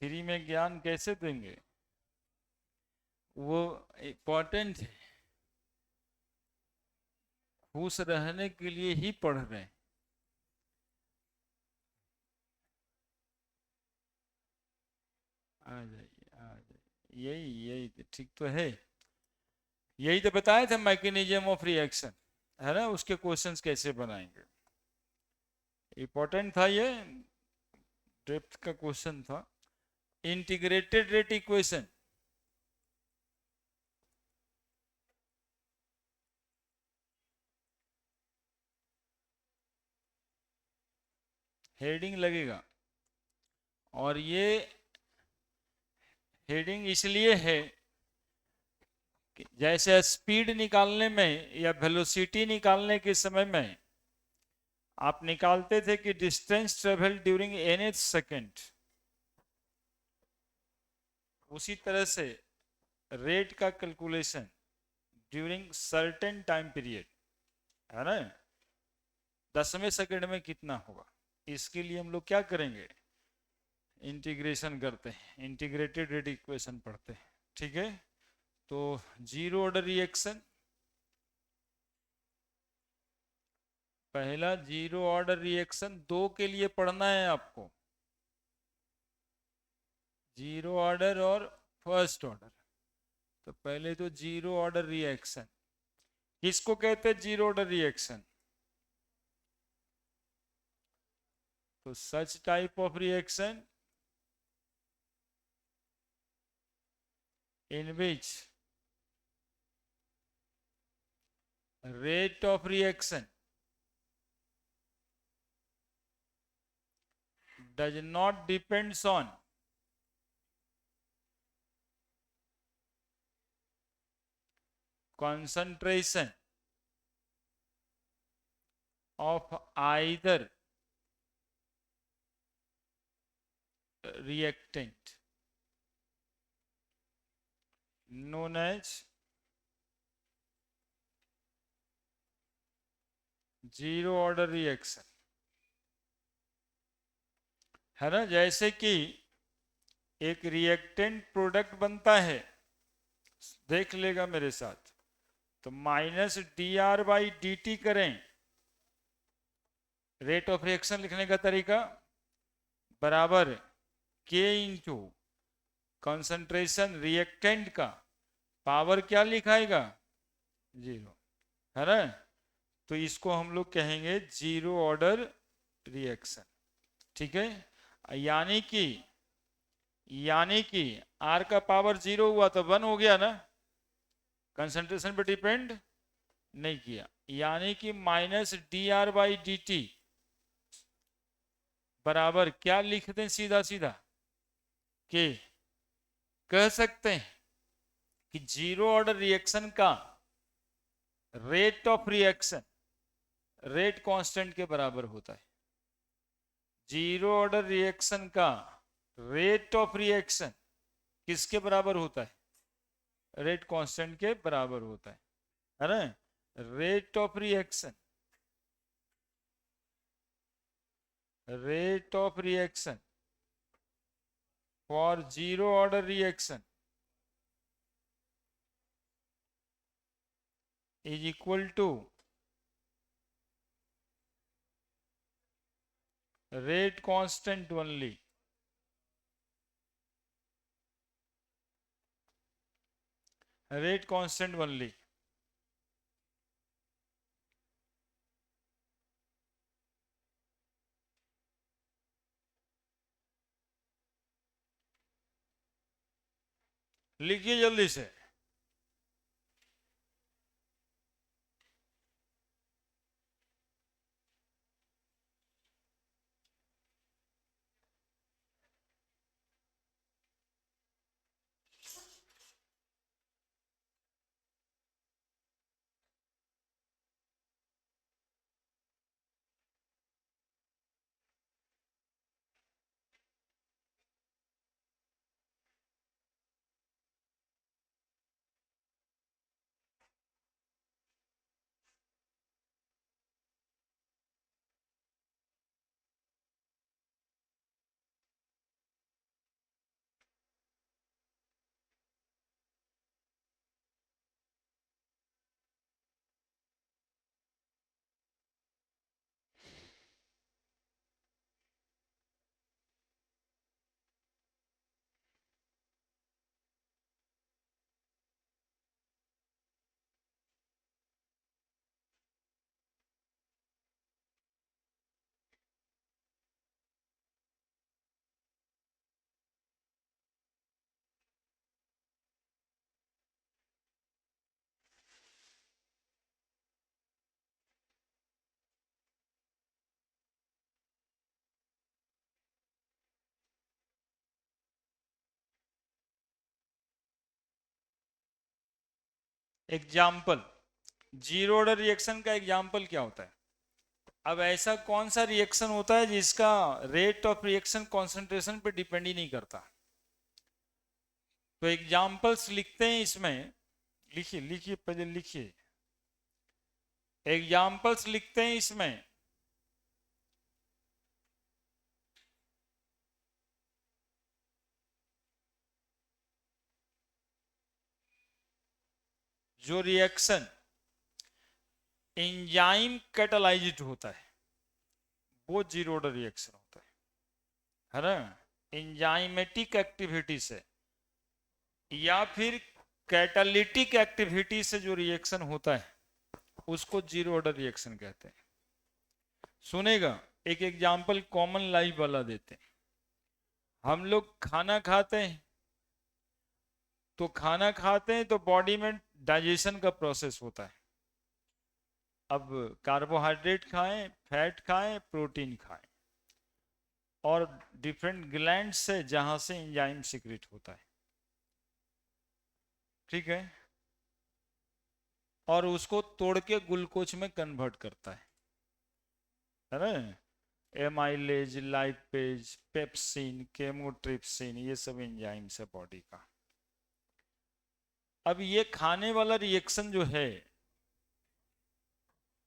Free में ज्ञान कैसे देंगे? वो इम्पोर्टेंट है, खुश रहने के लिए ही पढ़ रहे हैं। आ जाइए, आ जाइए, यही यही तो ठीक तो है। यही तो बताए थे, मैकेनिज्म ऑफ रिएक्शन, है ना, उसके क्वेश्चंस कैसे बनाएंगे। इंपॉर्टेंट था ये, डेप्थ का क्वेश्चन था। इंटीग्रेटेड रेट इक्वेशन, हेडिंग लगेगा। और ये हेडिंग इसलिए है कि जैसे स्पीड निकालने में या वेलोसिटी निकालने के समय में आप निकालते थे कि distance travel during an second, उसी तरह से रेट का calculation during certain time period, है ना, 10वें सेकंड में कितना होगा, इसके लिए हम लोग क्या करेंगे, इंटीग्रेशन करते हैं, इंटीग्रेटेड रेट इक्वेशन पढ़ते हैं। ठीक है, तो जीरो ऑर्डर रिएक्शन, पहला जीरो ऑर्डर रिएक्शन दो के लिए पढ़ना है आपको, जीरो ऑर्डर और फर्स्ट ऑर्डर। तो पहले तो जीरो ऑर्डर रिएक्शन, किसको कहते हैं जीरो ऑर्डर रिएक्शन? तो such type of reaction in which rate of reaction does not depends on concentration of either reactant, known as zero order reaction, है ना। जैसे कि एक रिएक्टेंट प्रोडक्ट बनता है, देख लेगा मेरे साथ, तो minus d r by d T करें, रेट ऑफ रिएक्शन लिखने का तरीका बराबर के इंटू कंसंट्रेशन रिएक्टेंट का पावर क्या लिखाएगा, जीरो, है ना। तो इसको हम लोग कहेंगे जीरो ऑर्डर रिएक्शन। ठीक है, यानी कि आर का पावर जीरो हुआ तो वन हो गया ना, कंसंट्रेशन पे डिपेंड नहीं किया, यानी कि minus d r by d t बराबर क्या लिख दें, सीधा सीधा कि कह सकते हैं कि जीरो ऑर्डर रिएक्शन का rate of reaction rate constant के बराबर होता है। जीरो ऑर्डर रिएक्शन का रेट ऑफ रिएक्शन किसके बराबर होता है, रेट कांस्टेंट के बराबर होता है ना। Rate of reaction for zero order reaction is equal to rate constant only, rate constant only. लिखिए जल्दी से। एग्जाम्पल, जीरो ऑर्डर रिएक्शन का एग्जाम्पल क्या होता है? अब ऐसा कौन सा रिएक्शन होता है जिसका रेट ऑफ रिएक्शन कॉन्सेंट्रेशन पे डिपेंड ही नहीं करता? तो एग्जाम्पल्स लिखते हैं इसमें, लिखिए लिखिए पहले लिखिए, एग्जाम्पल्स लिखते हैं इसमें। जो रिएक्शन एंजाइम कैटालाइज्ड होता है वो जीरो ऑर्डर रिएक्शन होता है ना? एंजाइमेटिक एक्टिविटी से या फिर कैटालिटिक एक्टिविटी से जो रिएक्शन होता है उसको जीरो ऑर्डर रिएक्शन कहते हैं। सुनेगा, एक एग्जांपल कॉमन लाइफ वाला देते हैं। हम लोग खाना खाते हैं, तो खाना खाते हैं तो बॉडी में डाइजेशन का प्रोसेस होता है। अब कार्बोहाइड्रेट खाएं, फैट खाएं, प्रोटीन खाएं, और डिफरेंट ग्लैंड से जहां से एंजाइम सीक्रेट होता है, ठीक है, और उसको तोड़ के ग्लूकोज में कन्वर्ट करता है ना? एमाइलेज, लाइपेज, पेप्सिन, केमोट्रिप्सिन, ये सब एंजाइम्स है बॉडी का। अब ये खाने वाला रिएक्शन जो है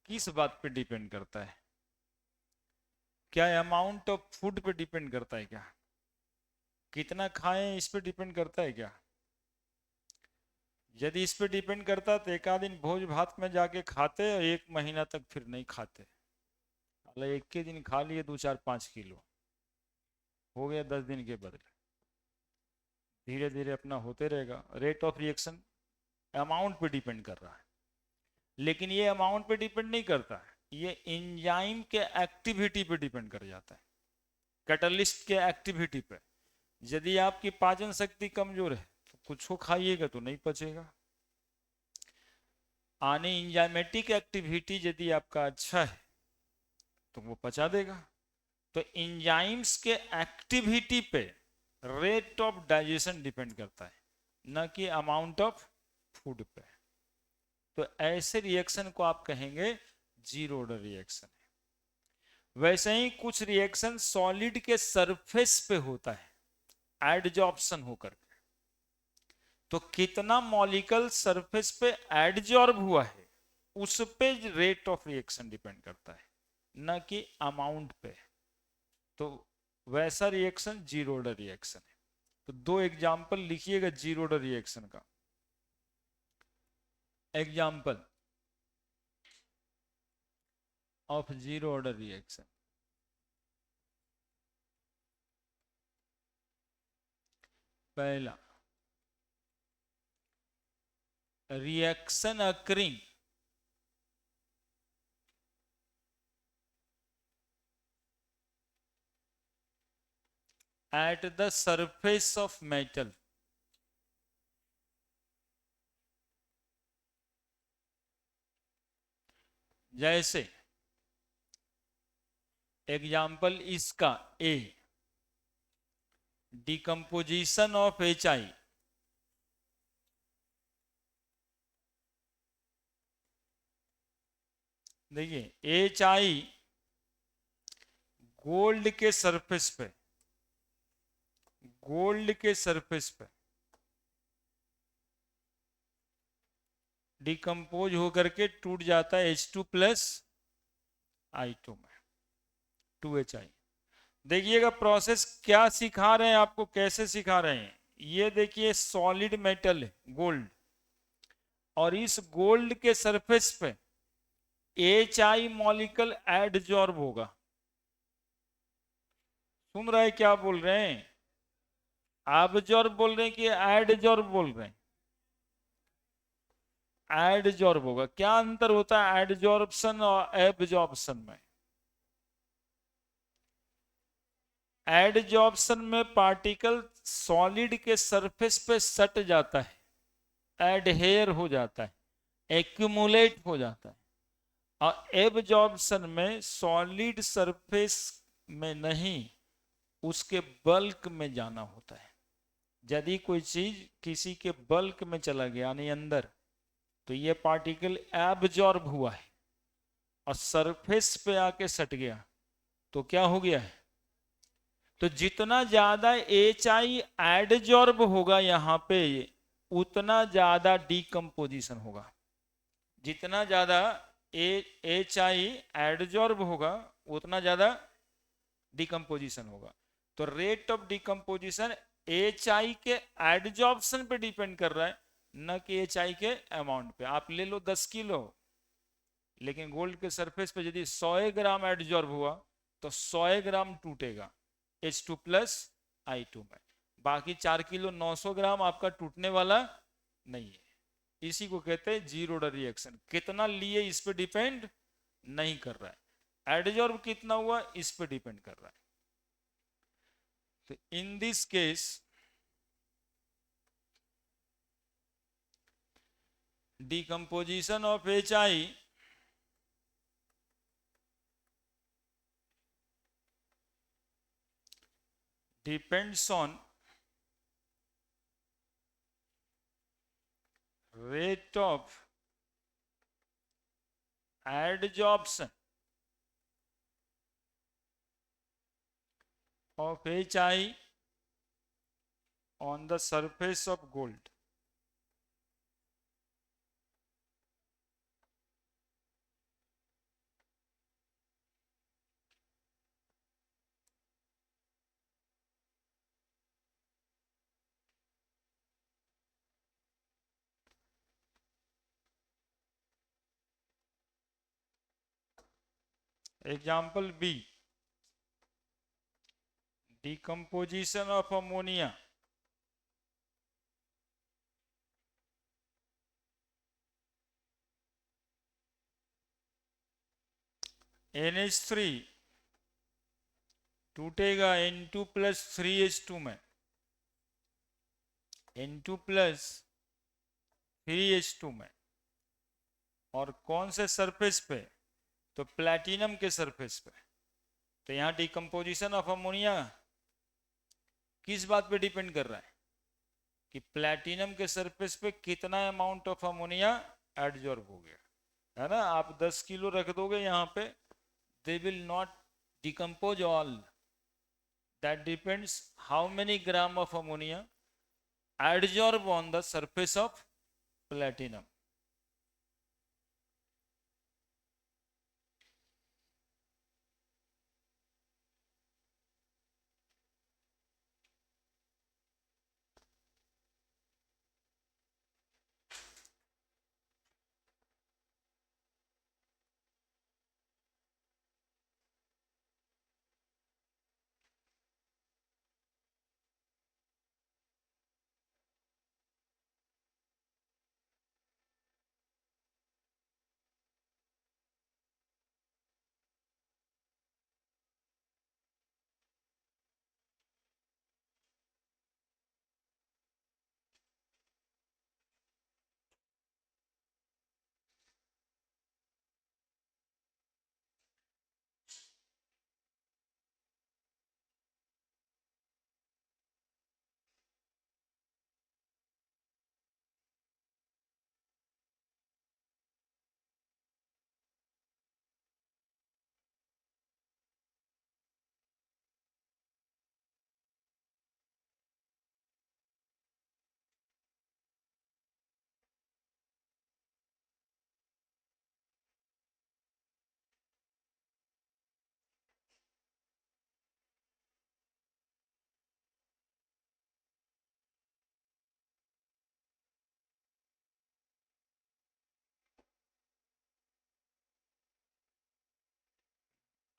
किस बात पे डिपेंड करता है? क्या अमाउंट ऑफ फूड पे डिपेंड करता है क्या? कितना खाएं इस पे डिपेंड करता है क्या? यदि इस पे डिपेंड करता तो एक आध दिन भोज भात में जाके खाते और एक महीना तक फिर नहीं खाते। अल्लाह एक के दिन खा लिए 2-4-5 किलो, हो गया 10 दिन के बदले। धीरे धीरे अपना होते रहेगा। रेट ऑफ रिएक्शन अमाउंट पे डिपेंड कर रहा है, लेकिन ये अमाउंट पे डिपेंड नहीं करता है, ये एंजाइम के एक्टिविटी पे डिपेंड कर जाता है, कैटलिस्ट के एक्टिविटी पे। यदि आपकी पाचन शक्ति कमजोर है तो कुछ को खाइएगा तो नहीं पचेगा। आने एंजाइमेटिक एक्टिविटी यदि आपका अच्छा है तो वो पचा देगा। तो एंजाइम्स के एक्टिविटी पे रेट ऑफ डाइजेशन डिपेंड करता है, न कि अमाउंट ऑफ फूड पे। तो ऐसे रिएक्शन को आप कहेंगे जीरो ऑर्डर रिएक्शन है। वैसे ही कुछ रिएक्शन सॉलिड के सरफेस पे होता है एडजॉर्प्शन होकर के। तो कितना मॉलिक्यूल सरफेस पे एडजॉर्ब हुआ है उस पे रेट ऑफ रिएक्शन डिपेंड करता है, न कि अमाउंट पे। तो वैसा रिएक्शन जीरो ऑर्डर रिएक्शन है। तो दो एग्जांपल लिखिएगा जीरो ऑर्डर रिएक्शन का। Example of zero order reaction. पहला, reaction occurring at the surface of metal। जैसे एग्जाम्पल इसका ए, डिकम्पोजिशन ऑफ HI। देखिए HI गोल्ड के सरफेस पे, गोल्ड के सरफेस पे डिकम्पोज होकर के टूट जाता है H2 प्लस I2 में, 2HI। देखिएगा प्रोसेस क्या सिखा रहे हैं आपको, कैसे सिखा रहे हैं। ये देखिए सॉलिड मेटल है गोल्ड, और इस गोल्ड के सरफेस पे HI मॉलिक्यूल एडजॉर्ब होगा। सुन रहे हैं क्या बोल रहे हैं? एब्जॉर्ब बोल रहे हैं कि एडजॉर्ब बोल रहे हैं? एडजॉर्ब होगा। क्या अंतर होता है एडजॉर्प्शन और एब्जॉर्प्शन में? एडजॉर्प्शन में पार्टिकल सॉलिड के सरफेस पे सट जाता है, एडहेयर हो जाता है, एक्यूमुलेट हो जाता है। और एब्जॉर्प्शन में सॉलिड सरफेस में नहीं, उसके बल्क में जाना होता है। यदि कोई चीज किसी के बल्क में चला गया यानी अंदर, तो ये पार्टिकल एब्जॉर्ब हुआ है और सरफेस पे आके सट गया, तो क्या हो गया है? तो जितना ज्यादा एच आई एडजॉर्ब होगा यहां पे, उतना ज्यादा डीकम्पोजिशन होगा। जितना ज्यादा एच आई एडजॉर्ब होगा, उतना ज्यादा डिकम्पोजिशन होगा। तो rate of decomposition H I के एडजॉर्प्शन पे डिपेंड कर रहा है, न कि एच आई के अमाउंट पे। आप ले लो 10 किलो, लेकिन गोल्ड के सरफेस पे यदि 100 ग्राम एडजॉर्ब हुआ तो 100 ग्राम टूटेगा H2 प्लस I2 में। बाकी 4 किलो 900 ग्राम आपका टूटने वाला नहीं है। इसी को कहते हैं जीरो ऑर्डर रिएक्शन। कितना लिए इस पे डिपेंड नहीं कर रहा है, एडजॉर्ब कितना हुआ इस पे डिपेंड कर रहा है। तो in this case decomposition of HI depends on rate of adsorption of HI on the surface of gold. Example B, decomposition of ammonia NH3 टूटेगा N2 प्लस 3H2 में, N2 प्लस 3H2 में। और कौन से सरफेस पे? तो platinum के surface पे। तो यहां डिकम्पोजिशन ऑफ अमोनिया किस बात पे डिपेंड कर रहा है कि प्लैटिनम के सरफेस पे कितना अमाउंट ऑफ अमोनिया एडजॉर्ब हो गया, है ना। आप 10 किलो रख दोगे यहाँ पे, they will not decompose all, that depends how many gram of ammonia adsorb on the surface of platinum.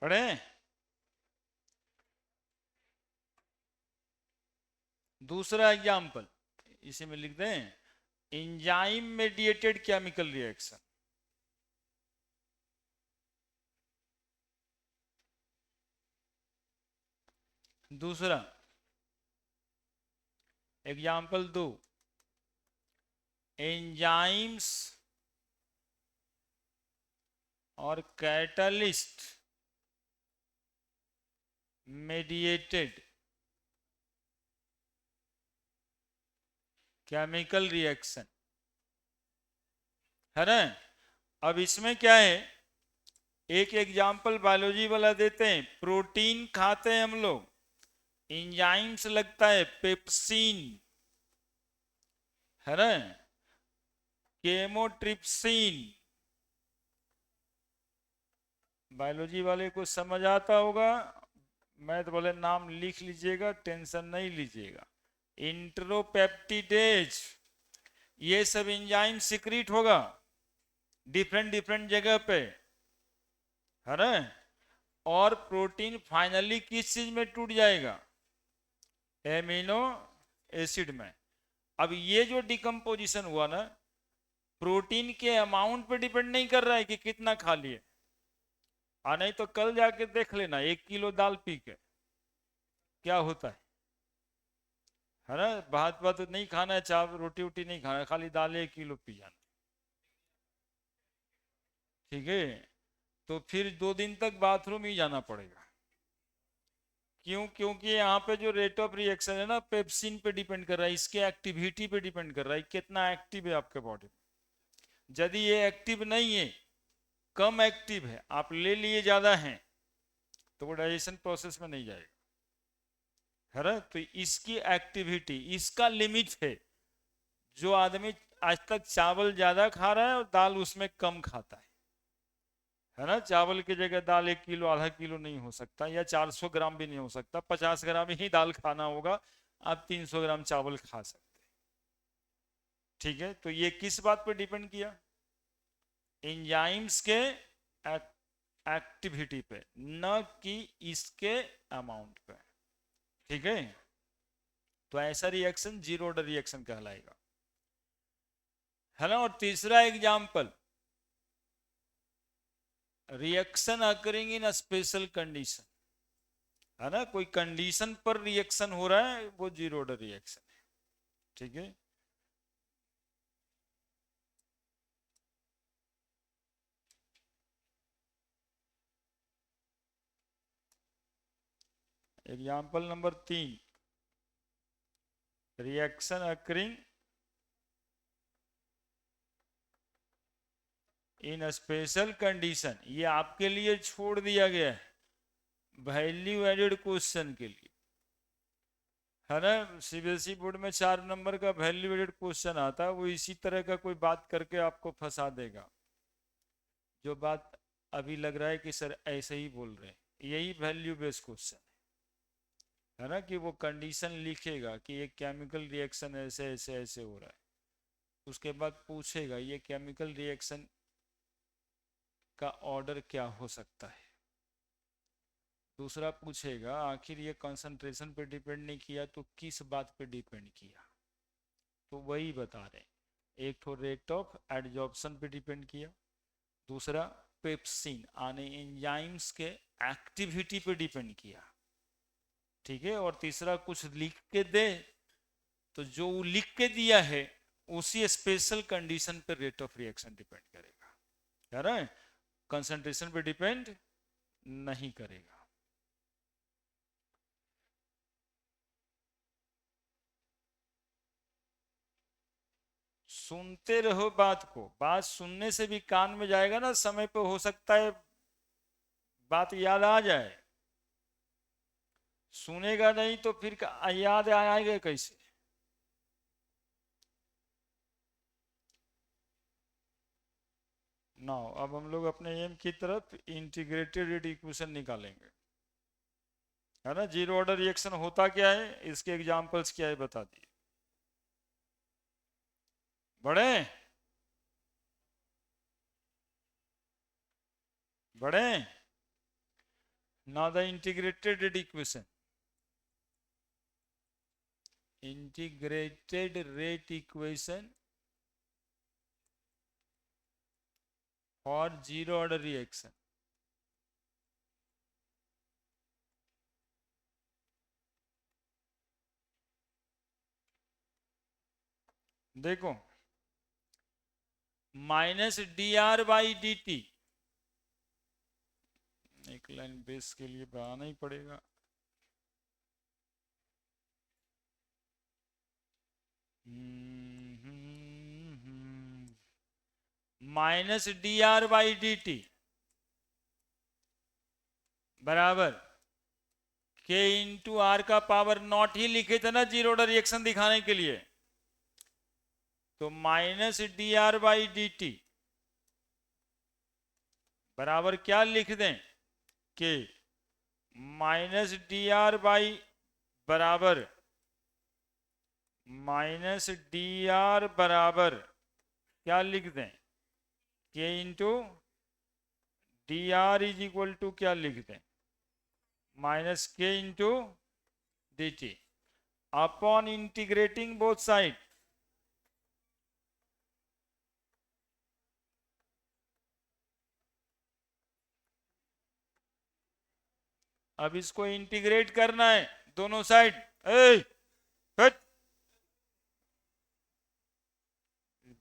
पढ़े? दूसरा एग्जाम्पल इसी में लिख दें, एंजाइम मेडिएटेड केमिकल रिएक्शन। दूसरा एग्जाम्पल 2, एंजाइम्स और कैटलिस्ट मेडिएटेड केमिकल रिएक्शन। है ना। अब इसमें क्या है, एक एग्जाम्पल बायोलॉजी वाला देते हैं। प्रोटीन खाते हैं हम लोग, इंजाइम्स लगता है पेप्सिन, है ना, केमोट्रिप्सिन। बायोलॉजी वाले को समझ आता होगा, मैं तो बोले नाम लिख लीजिएगा, टेंशन नहीं लीजिएगा। इंट्रोपेप्टिडेज, ये सब एंजाइम सिक्रीट होगा डिफरेंट डिफरेंट जगह पे, है ना। और प्रोटीन फाइनली किस चीज में टूट जाएगा, एमिनो एसिड में। अब ये जो डिकम्पोजिशन हुआ ना, प्रोटीन के अमाउंट पे डिपेंड नहीं कर रहा है कि कितना खा लिए। नहीं तो कल जाके देख लेना 1 किलो दाल पी के क्या होता है ना। भात भात नहीं खाना है, चावल रोटी वोटी नहीं खाना है, खाली दाल 1 किलो पी जाना, ठीक है। तो फिर 2 दिन तक बाथरूम ही जाना पड़ेगा। क्यों? क्योंकि यहाँ पे जो रेट ऑफ रिएक्शन है ना, पेप्सिन पे डिपेंड कर रहा है, इसके एक्टिविटी पे डिपेंड कर रहा है, कितना एक्टिव है आपके बॉडी में। यदि ये एक्टिव नहीं है, कम एक्टिव है, आप ले लिए ज्यादा हैं, तो वो डाइजेशन प्रोसेस में नहीं जाएगा, है ना। तो इसकी एक्टिविटी, इसका लिमिट है। जो आदमी आज तक चावल ज्यादा खा रहा है और दाल उसमें कम खाता है ना, चावल की जगह दाल 1 किलो आधा किलो नहीं हो सकता, या 400 ग्राम भी नहीं हो सकता, 50 ग्राम ही दाल खाना होगा, आप 300 ग्राम चावल खा सकते, ठीक है। तो ये किस बात पे डिपेंड किया, एंजाइम्स के एक्टिविटी पे, न कि इसके अमाउंट पे, ठीक है। तो ऐसा रिएक्शन जीरो ऑर्डर रिएक्शन कहलाएगा, है ना। और तीसरा example, reaction occurring in special condition, है ना। कोई कंडीशन पर रिएक्शन हो रहा है, वो जीरो ऑर्डर रिएक्शन है, ठीक है। Example number 3, reaction occurring in special condition. ये आपके लिए छोड़ दिया गया है वैल्यू एडेड क्वेश्चन के लिए, है ना। सीबीएसई बोर्ड में 4 नंबर का वैल्यू एडेड क्वेश्चन आता है, वो इसी तरह का कोई बात करके आपको फंसा देगा, जो बात अभी लग रहा है कि सर ऐसे ही बोल रहे हैं, यही वैल्यू बेस्ड क्वेश्चन है ना। कि वो कंडीशन लिखेगा कि ये केमिकल रिएक्शन ऐसे ऐसे ऐसे हो रहा है, उसके बाद पूछेगा ये केमिकल रिएक्शन का ऑर्डर क्या हो सकता है। दूसरा पूछेगा आखिर ये कंसंट्रेशन पे डिपेंड नहीं किया तो किस बात पे डिपेंड किया, तो वही बता रहे हैं। एक तो रेट ऑफ एडजॉर्प्शन पे डिपेंड किया, दूसरा पेप्सिन आने एंजाइम्स के एक्टिविटी पे डिपेंड किया, ठीक है। और तीसरा कुछ लिख के दे, तो जो वो लिख के दिया है उसी स्पेशल कंडीशन पे रेट ऑफ रिएक्शन डिपेंड करेगा, कह रहे हैं, कंसंट्रेशन पे डिपेंड नहीं करेगा। सुनते रहो बात को, बात सुनने से भी कान में जाएगा ना, समय पे हो सकता है बात याद आ जाए, सुनेगा नहीं तो फिर याद आएगा कैसे। ना, अब हम लोग अपने एम की तरफ इंटीग्रेटेड इक्वेशन निकालेंगे, है ना। जीरो ऑर्डर रिएक्शन होता क्या है, इसके एग्जांपल्स क्या है बता दिए, बड़े बड़े। now the integrated equation, integrated rate equation for zero order reaction। देखो, minus d r by d T, एक लाइन बेस के लिए बनाना ही पड़ेगा, minus d r by d t बराबर के इंटू आर का पावर नॉट ही लिखे थे ना जीरो ऑर्डर रिएक्शन दिखाने के लिए, तो minus d r by d t बराबर क्या लिख दें कि माइनस डी आर बाई बराबर माइनस डी आर बराबर क्या लिख दें k into d r is equal to क्या लिख दें minus k into d t upon integrating both side अब इसको इंटीग्रेट करना है दोनों साइड।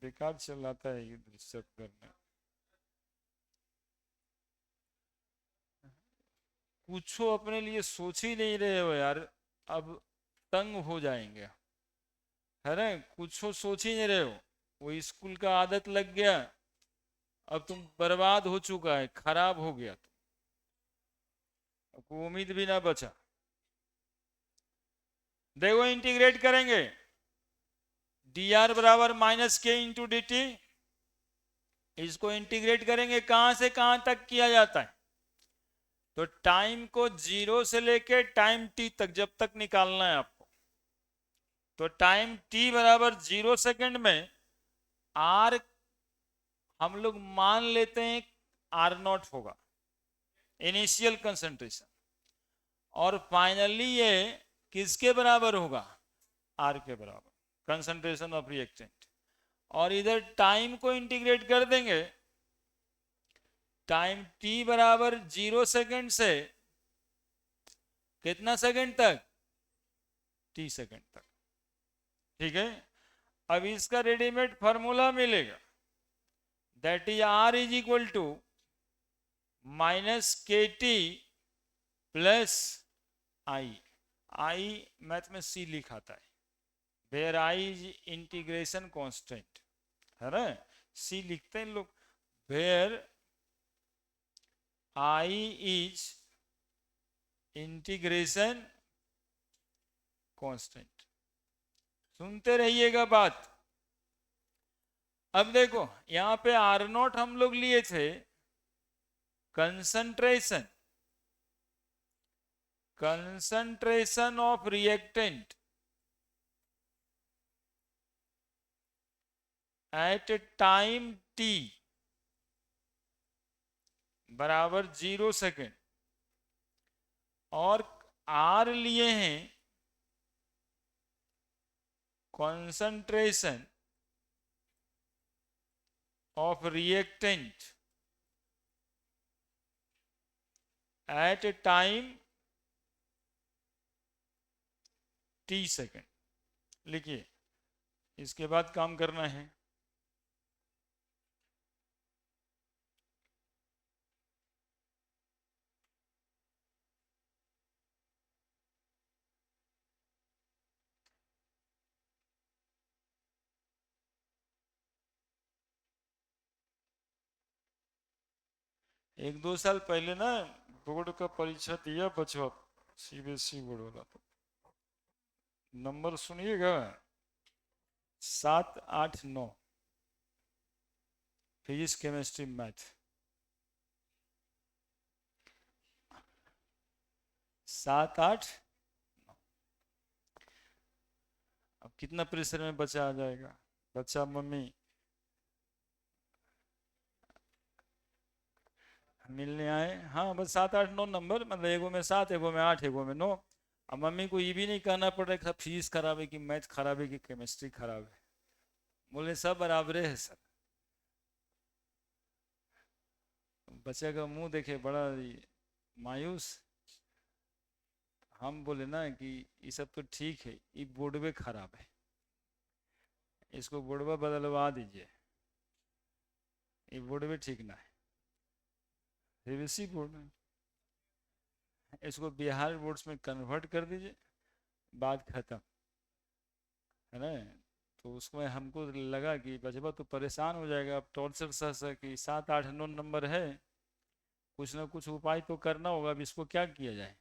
बेकार चलाता है ये डिस्टर्ब करना, कुछ अपने लिए सोच ही नहीं रहे हो यार, अब तंग हो जाएंगे है ना, कुछ सोच ही नहीं रहे हो, वो स्कूल का आदत लग गया, अब तुम बर्बाद हो चुका है, खराब हो गया, आपको उम्मीद भी ना बचा। देखो इंटीग्रेट करेंगे डी आर बराबर minus k into d T, इसको इंटीग्रेट करेंगे कहां से कहां तक किया जाता है, तो टाइम को जीरो से लेके टाइम टी तक जब तक निकालना है आपको, तो टाइम टी बराबर 0 सेकेंड में आर हम लोग मान लेते हैं आर नॉट होगा इनिशियल कंसंट्रेशन, और फाइनली ये किसके बराबर होगा आर के बराबर कंसंट्रेशन ऑफ रिएक्टेंट, और इधर टाइम को इंटीग्रेट कर देंगे टाइम टी बराबर 0 सेकेंड से कितना सेकेंड तक टी सेकेंड तक, ठीक है। अब इसका रेडीमेड फॉर्मूला मिलेगा that is r is equal to minus के T plus I, I math में सी लिखाता है, where I is integration constant है ना, सी लिखते हैं लोग, where I is integration constant. सुनते रहिएगा बात। अब देखो यहां पे आर नॉट हम लोग लिए थे concentration, concentration of reactant eight time T बराबर 0 सेकेंड, और आर लिए हैं concentration of reactant eight time T second. लिखिए इसके बाद काम करना है, एक दो साल पहले ना बोर्ड का परीक्षा दिया बच्चों, सीबीएसई बोर्ड वाला, तो नंबर सुनिएगा 7, 8, 9 फिजिक्स केमिस्ट्री मैथ, 7, 8, अब कितना प्रेशर में बच्चा आ जाएगा, बच्चा मम्मी मिलने आए, हाँ बस 7, 8, 9 नंबर, मतलब एगो में 7 एगो में 8 एगो में 9, अब मम्मी को ये भी नहीं कहना पड़ रहा है फिजिक्स खराब है कि मैथ खराब है कि केमिस्ट्री खराब है, बोले सब बराबर है सर। बच्चे का मुंह देखे बड़ा मायूस, हम बोले ना कि ये सब तो ठीक है, ये बोर्डवे खराब है, इसको बोर्डवा बदलवा दीजिए, ये बोर्डवे ठीक ना है, सीबीएसई बोर्ड में इसको बिहार बोर्ड्स में कन्वर्ट कर दीजिए, बात खत्म है ना। तो उसमें हमको लगा कि बचवा तो परेशान हो जाएगा, अब टॉर्चर सह सह कि 7 8 9 नंबर है, कुछ ना कुछ उपाय तो करना होगा, अब इसको क्या किया जाए।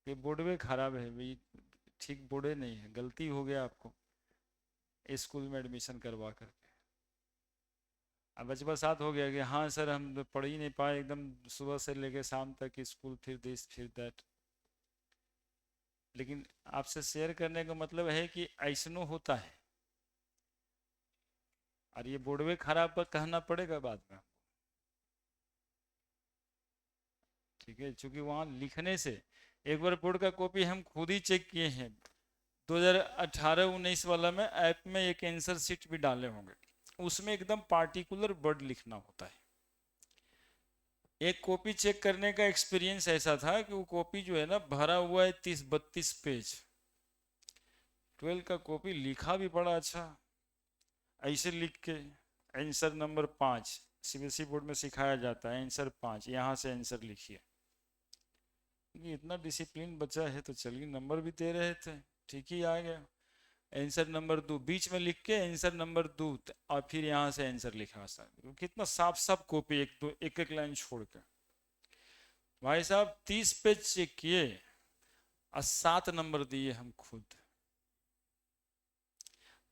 कि बोर्डवे खराब है भाई, ठीक बोर्डे नहीं है, गलती हो गया आपको स्कूल में एडमिशन करवा करके। अब बचपन साथ हो गया कि हाँ सर हम तो पढ़ ही नहीं पाए, एकदम सुबह से लेके शाम तक स्कूल, फिर दिस फिर दैट। लेकिन आपसे शेयर करने का मतलब है कि ऐसनो होता है, और ये बोर्डवे खराब पर कहना पड़ेगा बाद में, ठीक है, क्योंकि वहाँ लिखने से, एक बार बोर्ड का कॉपी हम खुद ही चेक किए हैं 2018-19 वाला में, ऐप में एक आंसर शीट भी डाले होंगे, उसमें एकदम पार्टिकुलर वर्ड लिखना होता है। एक कॉपी चेक करने का एक्सपीरियंस ऐसा था कि वो कॉपी जो है ना भरा हुआ है 30-32 पेज, 12 का कॉपी, लिखा भी बड़ा अच्छा, ऐसे लिख के आंसर नंबर 5, सीबीएसई बोर्ड में सिखाया जाता है आंसर 5, यहाँ से आंसर लिखिए। इतना डिसिप्लिन बच्चा है तो चलिए नंबर भी दे रहे थे, ठीक ही आ गया। आंसर नंबर 2 बीच में लिख के आंसर नंबर 2, और फिर यहाँ से आंसर लिखा सर, कितना साफ साफ कॉपी, एक एक लाइन छोड़ के। भाई साहब 30 पेज चेक किए और 7 नंबर दिए हम खुद।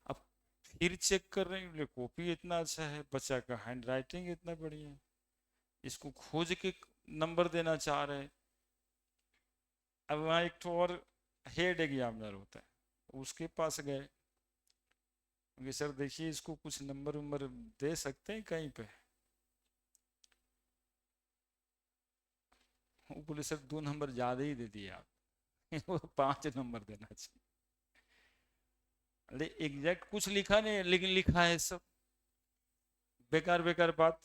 अब फिर चेक कर रहे हैं, कॉपी इतना अच्छा है, बच्चा का हैंड राइटिंग इतना बढ़िया है, इसको खोज के नंबर देना चाह रहे हैं। अब वहाँ एक तो और हेड एग्जामिनर होता है, उसके पास गए, क्योंकि सर देखिए इसको कुछ नंबर वंबर दे सकते हैं कहीं पे। वो बोले सर 2 नंबर ज्यादा ही दे दिए आप वो 5 नंबर देना चाहिए। अरे एग्जैक्ट कुछ लिखा नहीं, लेकिन लिखा है सब बेकार बेकार बात,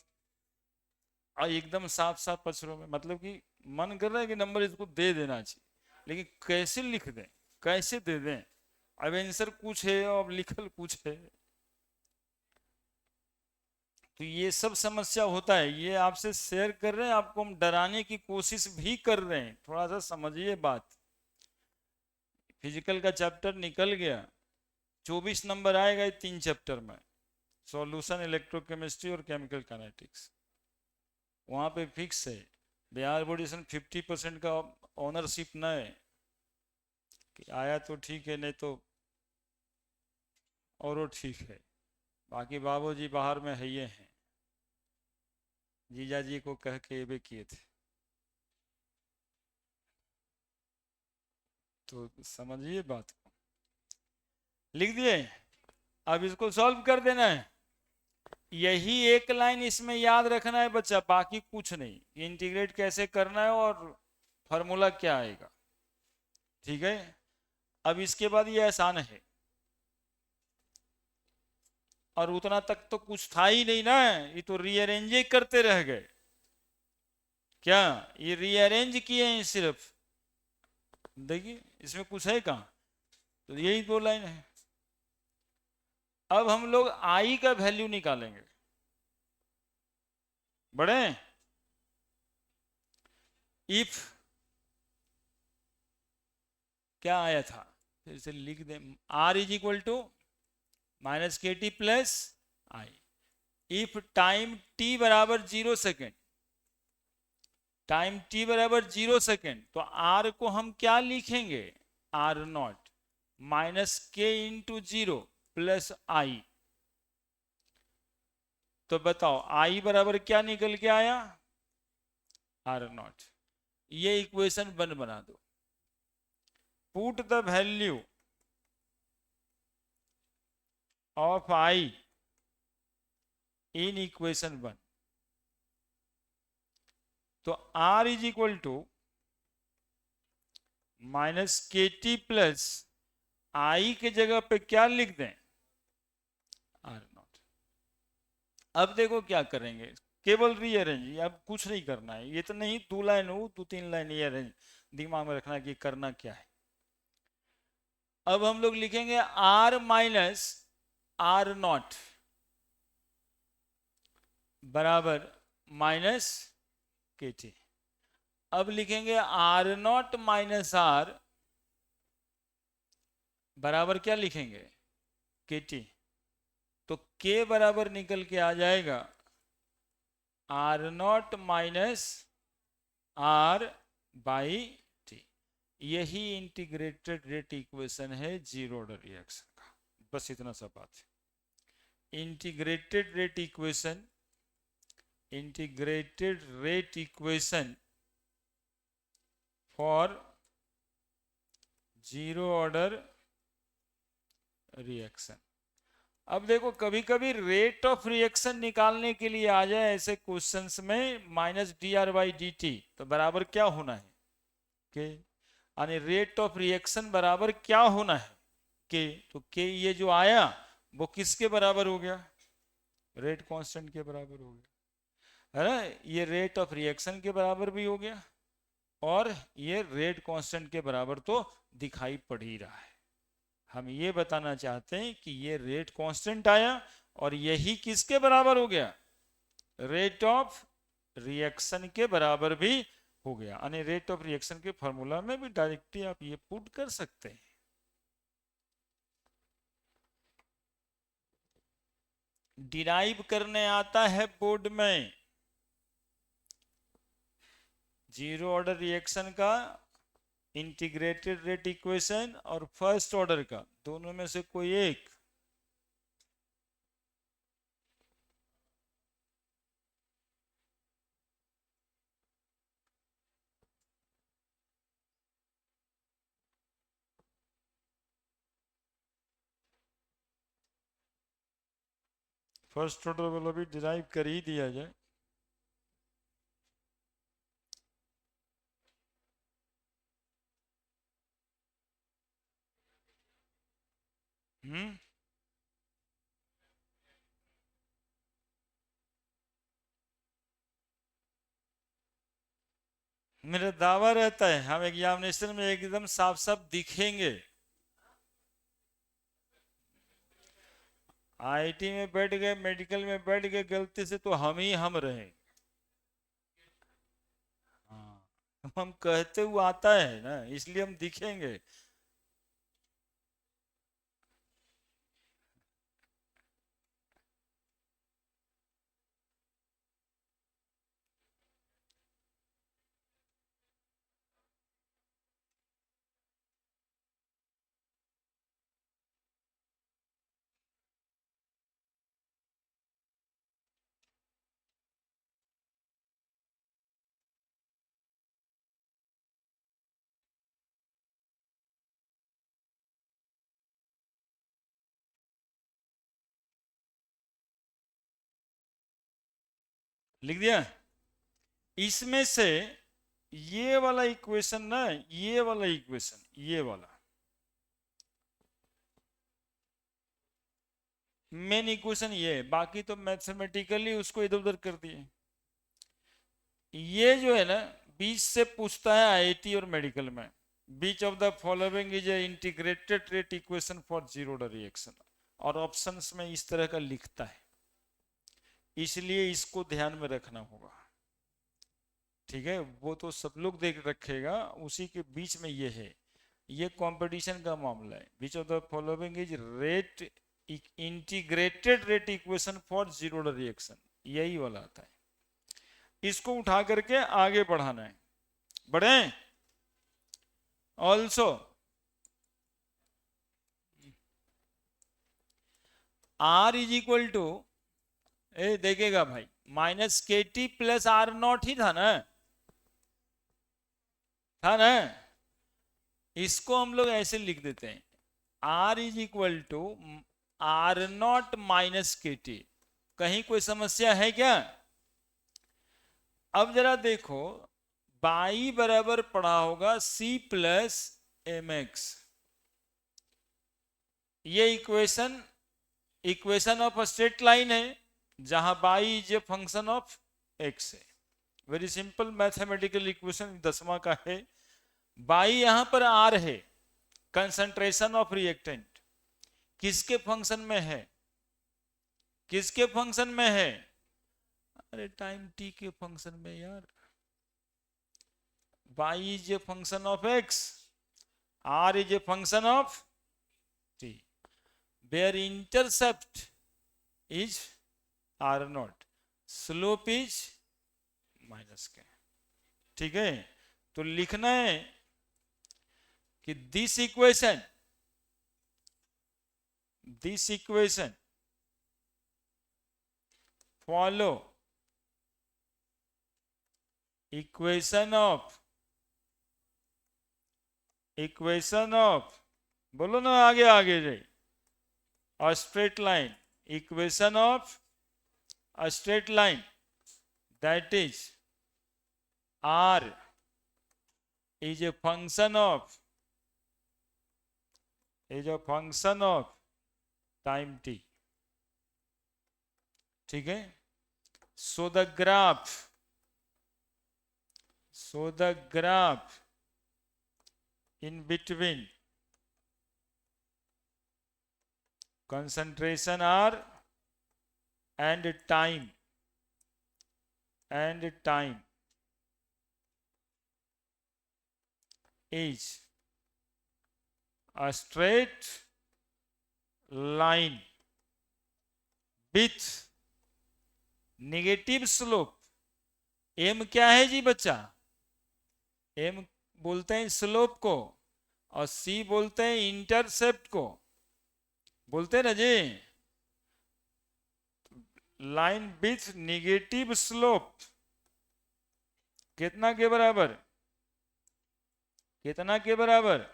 और एकदम साफ साफ अक्षरों में, मतलब कि मन कर रहा है कि नंबर इसको दे देना चाहिए, लेकिन कैसे लिख दें, कैसे दे दें, अब आंसर कुछ है और लिखल कुछ है। तो ये सब समस्या होता है, ये आपसे शेयर कर रहे हैं, आपको हम डराने की कोशिश भी कर रहे हैं, थोड़ा सा समझिए बात। फिजिकल का चैप्टर निकल गया, 24 नंबर आएगा 3 चैप्टर में, सॉल्यूशन, इलेक्ट्रोकेमिस्ट्री और केमिकल काइनेटिक्स, वहां पे फिक्स है। बिहार बोर्ड 50% का ऑनरशिप न है कि आया तो ठीक है, नहीं तो और ठीक है, बाकी बाबूजी बाहर में है ये हैं, जीजा जी को कह के ये किए थे। तो समझिए बात को, लिख दिए, अब इसको सॉल्व कर देना है, यही एक लाइन इसमें याद रखना है बच्चा, बाकी कुछ नहीं, इंटीग्रेट कैसे करना है और फॉर्मूला क्या आएगा, ठीक है। अब इसके बाद ये आसान है, और उतना तक तो कुछ था ही नहीं ना, ये तो रीअरेंज करते रह गए, क्या ये रीअरेंज किए हैं सिर्फ, देखिए इसमें कुछ है कहाँ, तो यही 2 लाइन है। अब हम लोग आई का वैल्यू निकालेंगे, बढ़े, इफ क्या आया था, फिर से लिख दें, R is equal to minus के T plus I, if time T बराबर 0 सेकेंड, टाइम टी बराबर 0 सेकेंड, तो आर को हम क्या लिखेंगे, are naught minus k into 0 plus आई। तो बताओ आई बराबर क्या निकल के आया, आर नॉट। ये इक्वेशन 1 बना दो, put the value of I in equation 1, तो R is equal to minus के टी प्लस आई के जगह पे क्या लिख दें, आर नॉट। अब देखो क्या करेंगे, केवल रीअरेंज, अब कुछ नहीं करना है, ये तो नहीं 2 लाइन हो 2-3 लाइन रीअरेंज, दिमाग में रखना कि करना क्या है। अब हम लोग लिखेंगे आर माइनस आर नॉट बराबर माइनस के टी। अब लिखेंगे आर नॉट माइनस आर बराबर क्या लिखेंगे, KT, तो K बराबर निकल के आ जाएगा R0 minus R by T. यही इंटीग्रेटेड रेट इक्वेशन है जीरो ऑर्डर रिएक्शन का। बस इतना सा बात है। Integrated rate equation, integrated rate equation for zero order reaction. अब देखो कभी कभी रेट ऑफ रिएक्शन निकालने के लिए आ जाए ऐसे क्वेश्चंस में minus d r by d T, तो बराबर क्या होना है के, यानी रेट ऑफ रिएक्शन बराबर क्या होना है के, तो के ये जो आया वो किसके बराबर हो गया, रेट कांस्टेंट के बराबर हो गया, है ना। ये रेट ऑफ रिएक्शन के बराबर भी हो गया और ये रेट कांस्टेंट के बराबर तो दिखाई पड़ ही रहा है। हम ये बताना चाहते हैं कि ये रेट कांस्टेंट आया और यही किसके बराबर हो गया, रेट ऑफ रिएक्शन के बराबर भी हो गया। यानी रेट ऑफ रिएक्शन के फॉर्मूला में भी डायरेक्टली आप ये पुट कर सकते हैं। डिराइव करने आता है बोर्ड में जीरो ऑर्डर रिएक्शन का इंटीग्रेटेड रेट इक्वेशन और फर्स्ट ऑर्डर का, दोनों में से कोई एक। फर्स्ट ऑर्डर वाला भी डिराइव कर ही दिया जाए। मेरा दावा रहता है हम एग्जामिनेशन में एकदम साफ साफ दिखेंगे। आईटी में बैठ गए, मेडिकल में बैठ गए, गलती से तो हम ही हम रहे। हाँ, हम कहते हुए आता है ना, इसलिए हम दिखेंगे। लिख दिया। इसमें से ये वाला इक्वेशन ना, ये वाला इक्वेशन, ये वाला मेन इक्वेशन ये है, बाकी तो मैथमेटिकली उसको इधर उधर कर दिए। ये जो है ना बीच से पूछता है आईआईटी और मेडिकल में, which of the following is a integrated rate equation for zero order reaction, और ऑप्शंस में इस तरह का लिखता है, इसलिए इसको ध्यान में रखना होगा। ठीक है, वो तो सब लोग देख रखेगा, उसी के बीच में ये है, ये कंपटीशन का मामला है। Which of the following is rate integrated rate equation for zero order reaction, यही वाला आता है। इसको उठा करके आगे बढ़ाना है। बढ़े। Also R is equal to, देखेगा भाई, माइनस के टी प्लस आर नॉट ही था ना, था ना। इसको हम लोग ऐसे लिख देते हैं, R is equal to are naught minus के टी। कहीं कोई समस्या है क्या? अब जरा देखो, बाई बराबर पड़ा होगा C प्लस एम एक्स। ये इक्वेशन ऑफ स्ट्रेट लाइन है जहां by is a function of x है। वेरी सिंपल मैथमेटिकल इक्वेशन 10वां का है। बाई यहां पर आर है, कंसंट्रेशन ऑफ रिएक्टेंट, किसके फंक्शन में है, किसके फंक्शन में है, अरे टाइम टी के फंक्शन में यार। Y is a function of x, r is a function of t. where intercept is r naught, slope is minus k. ठीक है, तो लिखना है कि this equation follow equation of बोलो ना, आगे आगे जाए, a straight line, equation of a straight line, that is r is a function of time t। ठीक है, so the graph in between concentration r and time is a straight line with negative slope। m क्या है जी बच्चा? m बोलते हैं slope को, और c बोलते हैं इंटरसेप्ट को, बोलते हैं ना जी। लाइन विथ निगेटिव स्लोप कितना के बराबर?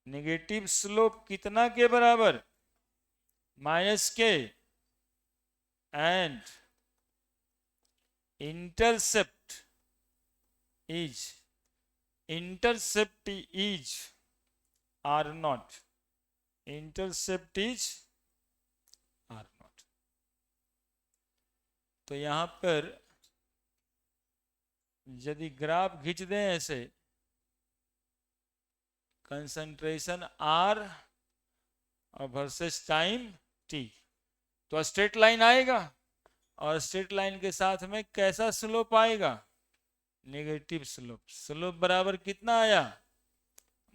निगेटिव स्लोप कितना के बराबर? Minus k. And intercept is r naught, तो यहां पर यदि ग्राफ खींच दें ऐसे, कंसंट्रेशन आर और वर्सेस टाइम टी, तो स्ट्रेट लाइन आएगा, और स्ट्रेट लाइन के साथ में कैसा स्लोप आएगा? नेगेटिव स्लोप बराबर कितना आया?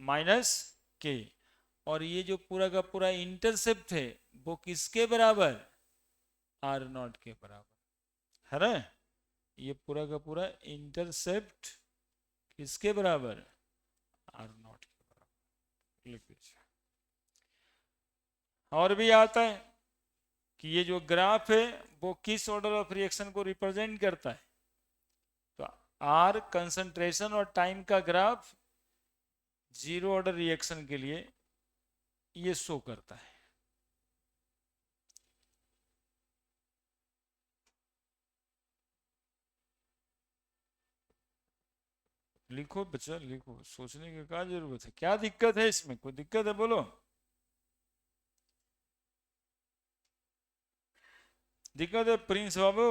Minus K. और ये जो पूरा का पूरा इंटरसेप्ट है वो किसके बराबर? आर नॉट के बराबर है ना। ये पूरा का पूरा इंटरसेप्ट किसके बराबर? आर नॉट के बराबर। लिख दीजिए। और भी आता है कि ये जो ग्राफ है वो किस ऑर्डर ऑफ रिएक्शन को रिप्रेजेंट करता है? तो आर कंसंट्रेशन और टाइम का ग्राफ जीरो ऑर्डर रिएक्शन के लिए ये शो करता है। लिखो बच्चा, लिखो, सोचने की क्या जरूरत है? क्या दिक्कत है इसमें? कोई दिक्कत है बोलो? दिक्कत है प्रिंस बाबू?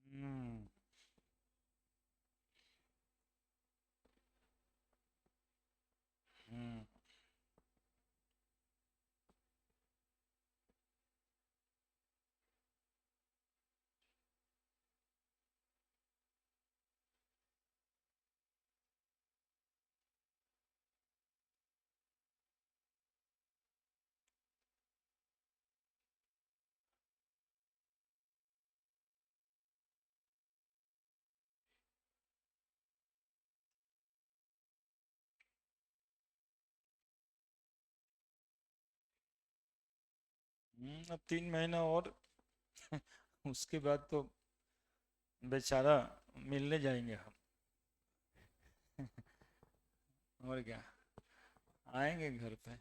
हम्म हम्म अब 3 महीना और उसके बाद तो बेचारा मिलने जाएंगे हम। और क्या, आएंगे घर पे,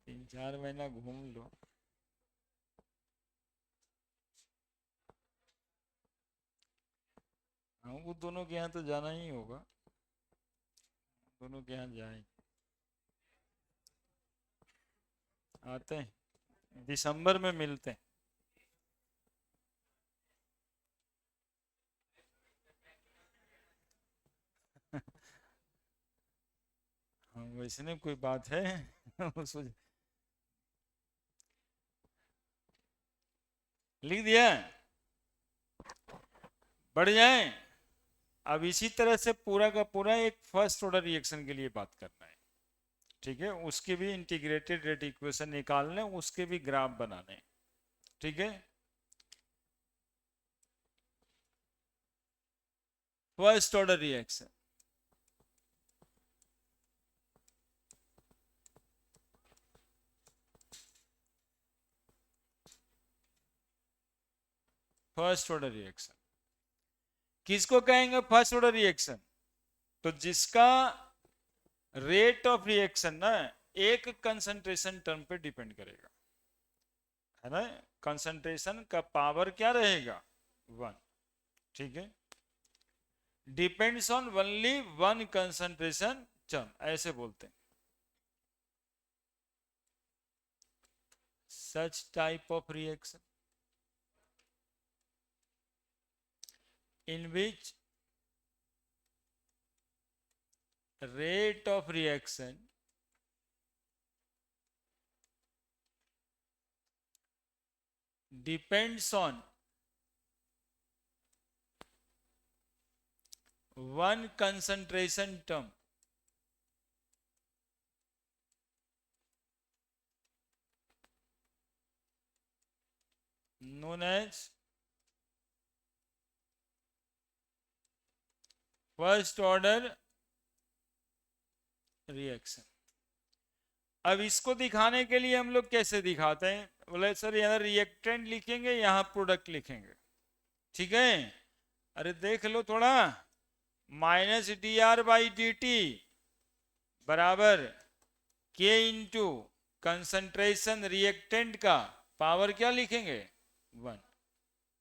3-4 महीना घूम लो। हमको दोनों के यहाँ तो जाना ही होगा, दोनों के यहाँ जाएंगे। आते हैं, दिसंबर में मिलते हैं। हाँ, वैसे नहीं कोई बात है। उसको लिख दिया, बढ़ जाए। अब इसी तरह से पूरा का पूरा एक फर्स्ट ऑर्डर रिएक्शन के लिए बात करना है, ठीक है। उसके भी इंटीग्रेटेड रेट इक्वेशन निकालने, उसके भी ग्राफ बनाने, ठीक है। First order reaction, first order reaction किसको कहेंगे फर्स्ट ऑर्डर रिएक्शन? तो जिसका रेट ऑफ रिएक्शन ना एक कंसंट्रेशन टर्म पे डिपेंड करेगा, है ना। कंसंट्रेशन का पावर क्या रहेगा? 1, ठीक है। Depends on only one concentration term, ऐसे बोलते हैं। सच type of reaction in which rate of reaction depends on one concentration term known as first order reaction. अब इसको दिखाने के लिए हम लोग कैसे दिखाते हैं? बोले सर यहाँ रिएक्टेंट लिखेंगे, यहाँ प्रोडक्ट लिखेंगे, ठीक है। अरे देख लो थोड़ा, minus d r by d t बराबर के इंटू कंसंट्रेशन रिएक्टेंट का पावर क्या लिखेंगे? 1,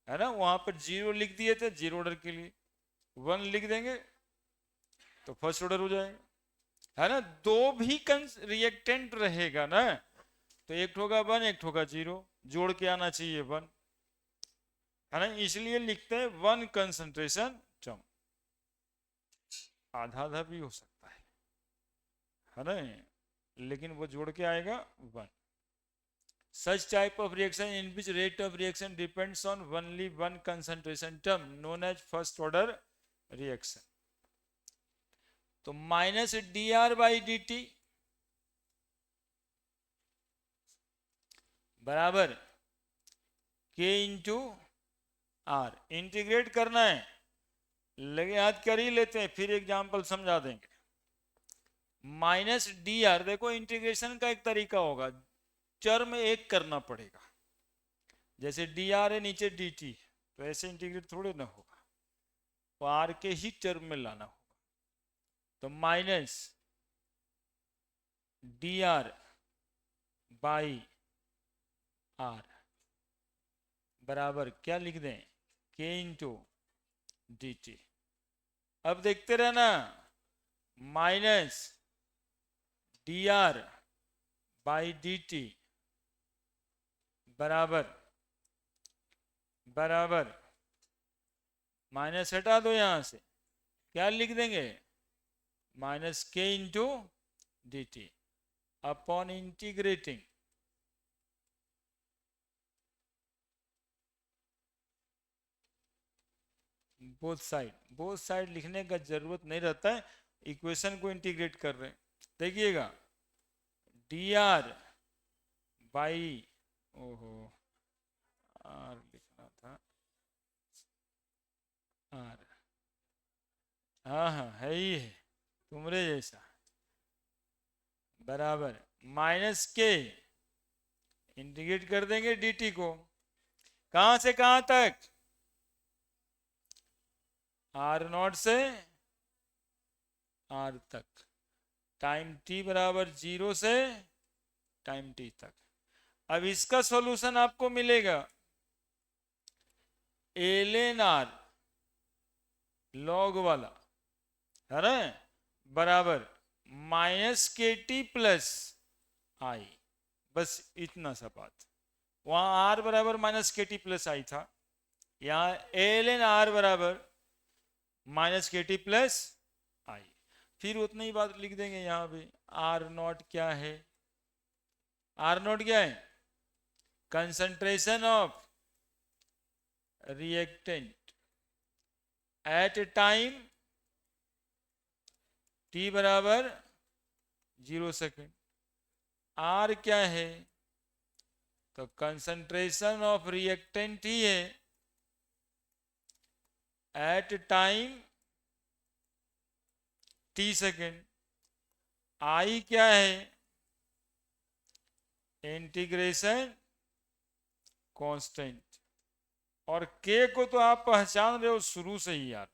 है ना। वहां पर 0 लिख दिए थे जीरो ऑर्डर के लिए, 1 लिख देंगे तो फर्स्ट ऑर्डर हो जाएगा, है ना। दो भी रिएक्टेंट रहेगा ना, तो एक ठोका 1 एक ठोका 0, जोड़ के आना चाहिए 1, है ना। इसलिए लिखते हैं 1 कंसंट्रेशन टर्म, आधा आधा भी हो सकता है ना, लेकिन वो जोड़ के आएगा 1। Such type of reaction in which rate of reaction depends on only one concentration term known as first order reaction. तो minus d r by d t बराबर के इंटू आर, इंटीग्रेट करना है, लगे याद कर ही लेते हैं, फिर एग्जाम्पल समझा देंगे। माइनस डी आर, देखो इंटीग्रेशन का एक तरीका होगा, चर में एक करना पड़ेगा, जैसे डी आर है नीचे डी टी, तो ऐसे इंटीग्रेट थोड़े ना होगा, तो आर के ही टर्म में लाना होगा। तो minus d r by r बराबर क्या लिख दें? K into d T. अब देखते रहना, minus d r by d t बराबर माइनस हटा दो यहां से, क्या लिख देंगे? Minus k into d t upon integrating both side लिखने का जरूरत नहीं रहता है, इक्वेशन को इंटीग्रेट कर रहे हैं। देखिएगा, डी आर बाई, ओहो आर लिखना था, आर, हाँ हाँ है ही है तुमरे जैसा, बराबर माइनस के इंटीग्रेट कर देंगे dt को, कहां से कहां तक, r0 से r तक, टाइम t बराबर 0 से टाइम t तक। अब इसका सॉल्यूशन आपको मिलेगा ln r लॉग वाला, है ना, बराबर माइनस के टी प्लस आई, बस इतना सा बात। वहां r बराबर माइनस के टी प्लस आई था, यहाँ ln r बराबर माइनस के टी प्लस आई, फिर उतनी ही बात लिख देंगे यहाँ पे। आर नॉट क्या है, आर नॉट क्या है, concentration of reactant at time t बराबर 0 सेकेंड। आर क्या है, तो कंसंट्रेशन ऑफ रिएक्टेंट ही है एट टाइम t सेकेंड। आई क्या है, इंटीग्रेशन कांस्टेंट, और k को तो आप पहचान रहे हो शुरू से ही यार,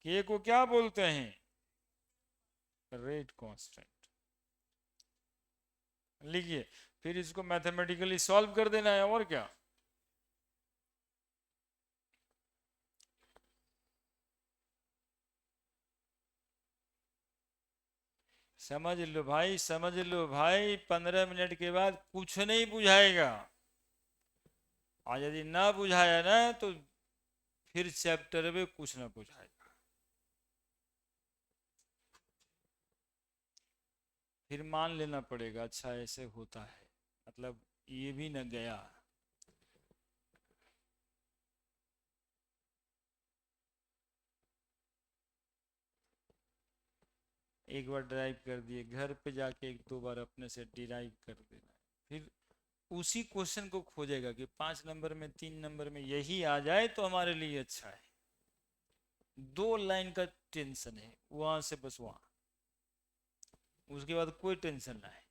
k को क्या बोलते हैं, रेट कांस्टेंट। लिखिए, फिर इसको मैथमेटिकली सॉल्व कर देना है, और क्या। समझ लो भाई, समझ लो भाई, 15 मिनट के बाद कुछ नहीं बुझाएगा, और यदि ना बुझाया ना तो फिर चैप्टर में कुछ ना बुझाएगा, फिर मान लेना पड़ेगा अच्छा ऐसे होता है, मतलब ये भी न गया। एक बार ड्राइव कर दिए, घर पे जाके एक दो बार अपने से डिराइव कर देना, फिर उसी क्वेश्चन को खोजेगा कि 5 नंबर में 3 नंबर में यही आ जाए तो हमारे लिए अच्छा है। 2 लाइन का टेंशन है वहां से, बस वहां, उसके बाद कोई टेंशन ना है।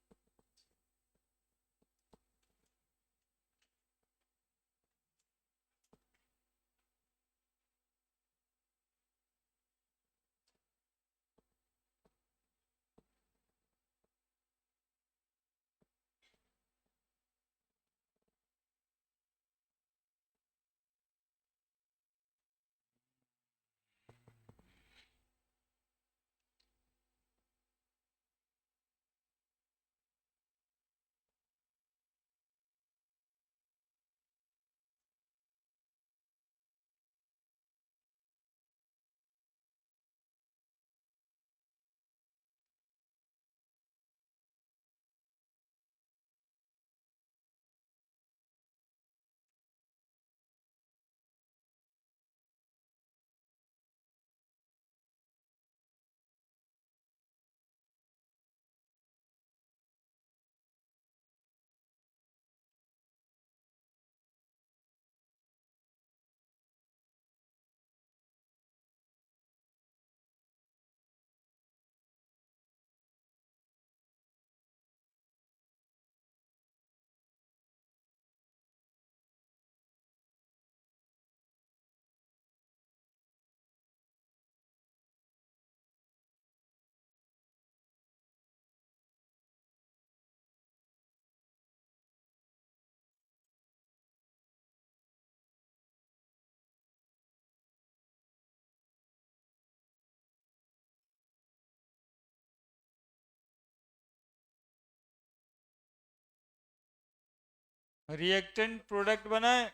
रिएक्टेंट प्रोडक्ट बनाए,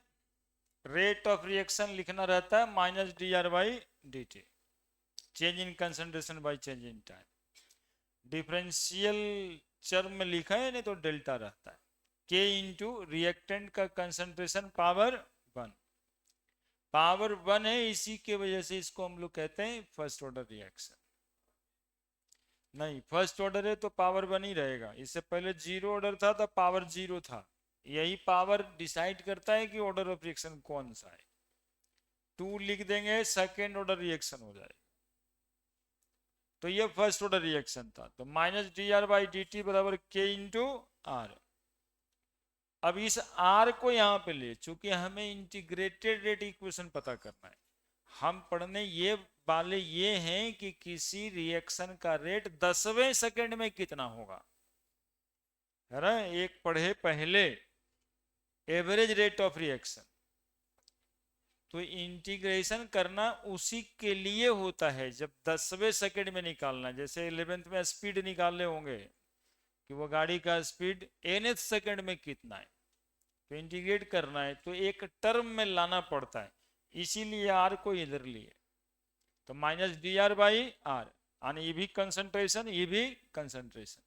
रेट ऑफ रिएक्शन लिखना रहता है minus d r by d T, change in concentration by change in time. Differential चर में लिखा है, नहीं तो डेल्टा रहता है, के इंटू रिएक्टेंट का कंसंट्रेशन पावर 1, पावर 1 है, इसी के वजह से इसको हम लोग कहते हैं फर्स्ट ऑर्डर रिएक्शन। नहीं, फर्स्ट ऑर्डर है तो पावर 1 ही रहेगा, इससे पहले जीरो ऑर्डर था तो पावर 0 था, यही पावर डिसाइड करता है कि ऑर्डर ऑफ रिएक्शन कौन सा है। 2 लिख देंगे, सेकेंड ऑर्डर रिएक्शन हो जाएगा, तो ये फर्स्ट ऑर्डर रिएक्शन था, तो minus d r by d t बराबर के इंटू आर। अब इस आर को यहाँ पे ले, चूंकि हमें इंटीग्रेटेड रेट इक्वेशन पता करना है, हम पढ़ने ये वाले ये हैं कि किसी रिएक्शन का रेट 10वें सेकंड में कितना होगा, है ना। एक पढ़े पहले एवरेज रेट ऑफ रिएक्शन, तो इंटीग्रेशन करना उसी के लिए होता है जब 10वें सेकंड में निकालना। जैसे 11th में स्पीड निकाले होंगे कि वो गाड़ी का स्पीड nth सेकंड में कितना है, तो इंटीग्रेट करना है तो एक टर्म में लाना पड़ता है, इसीलिए आर को इधर लिए, तो minus d r by r, यानी ये भी कंसंट्रेशन ये भी कंसंट्रेशन,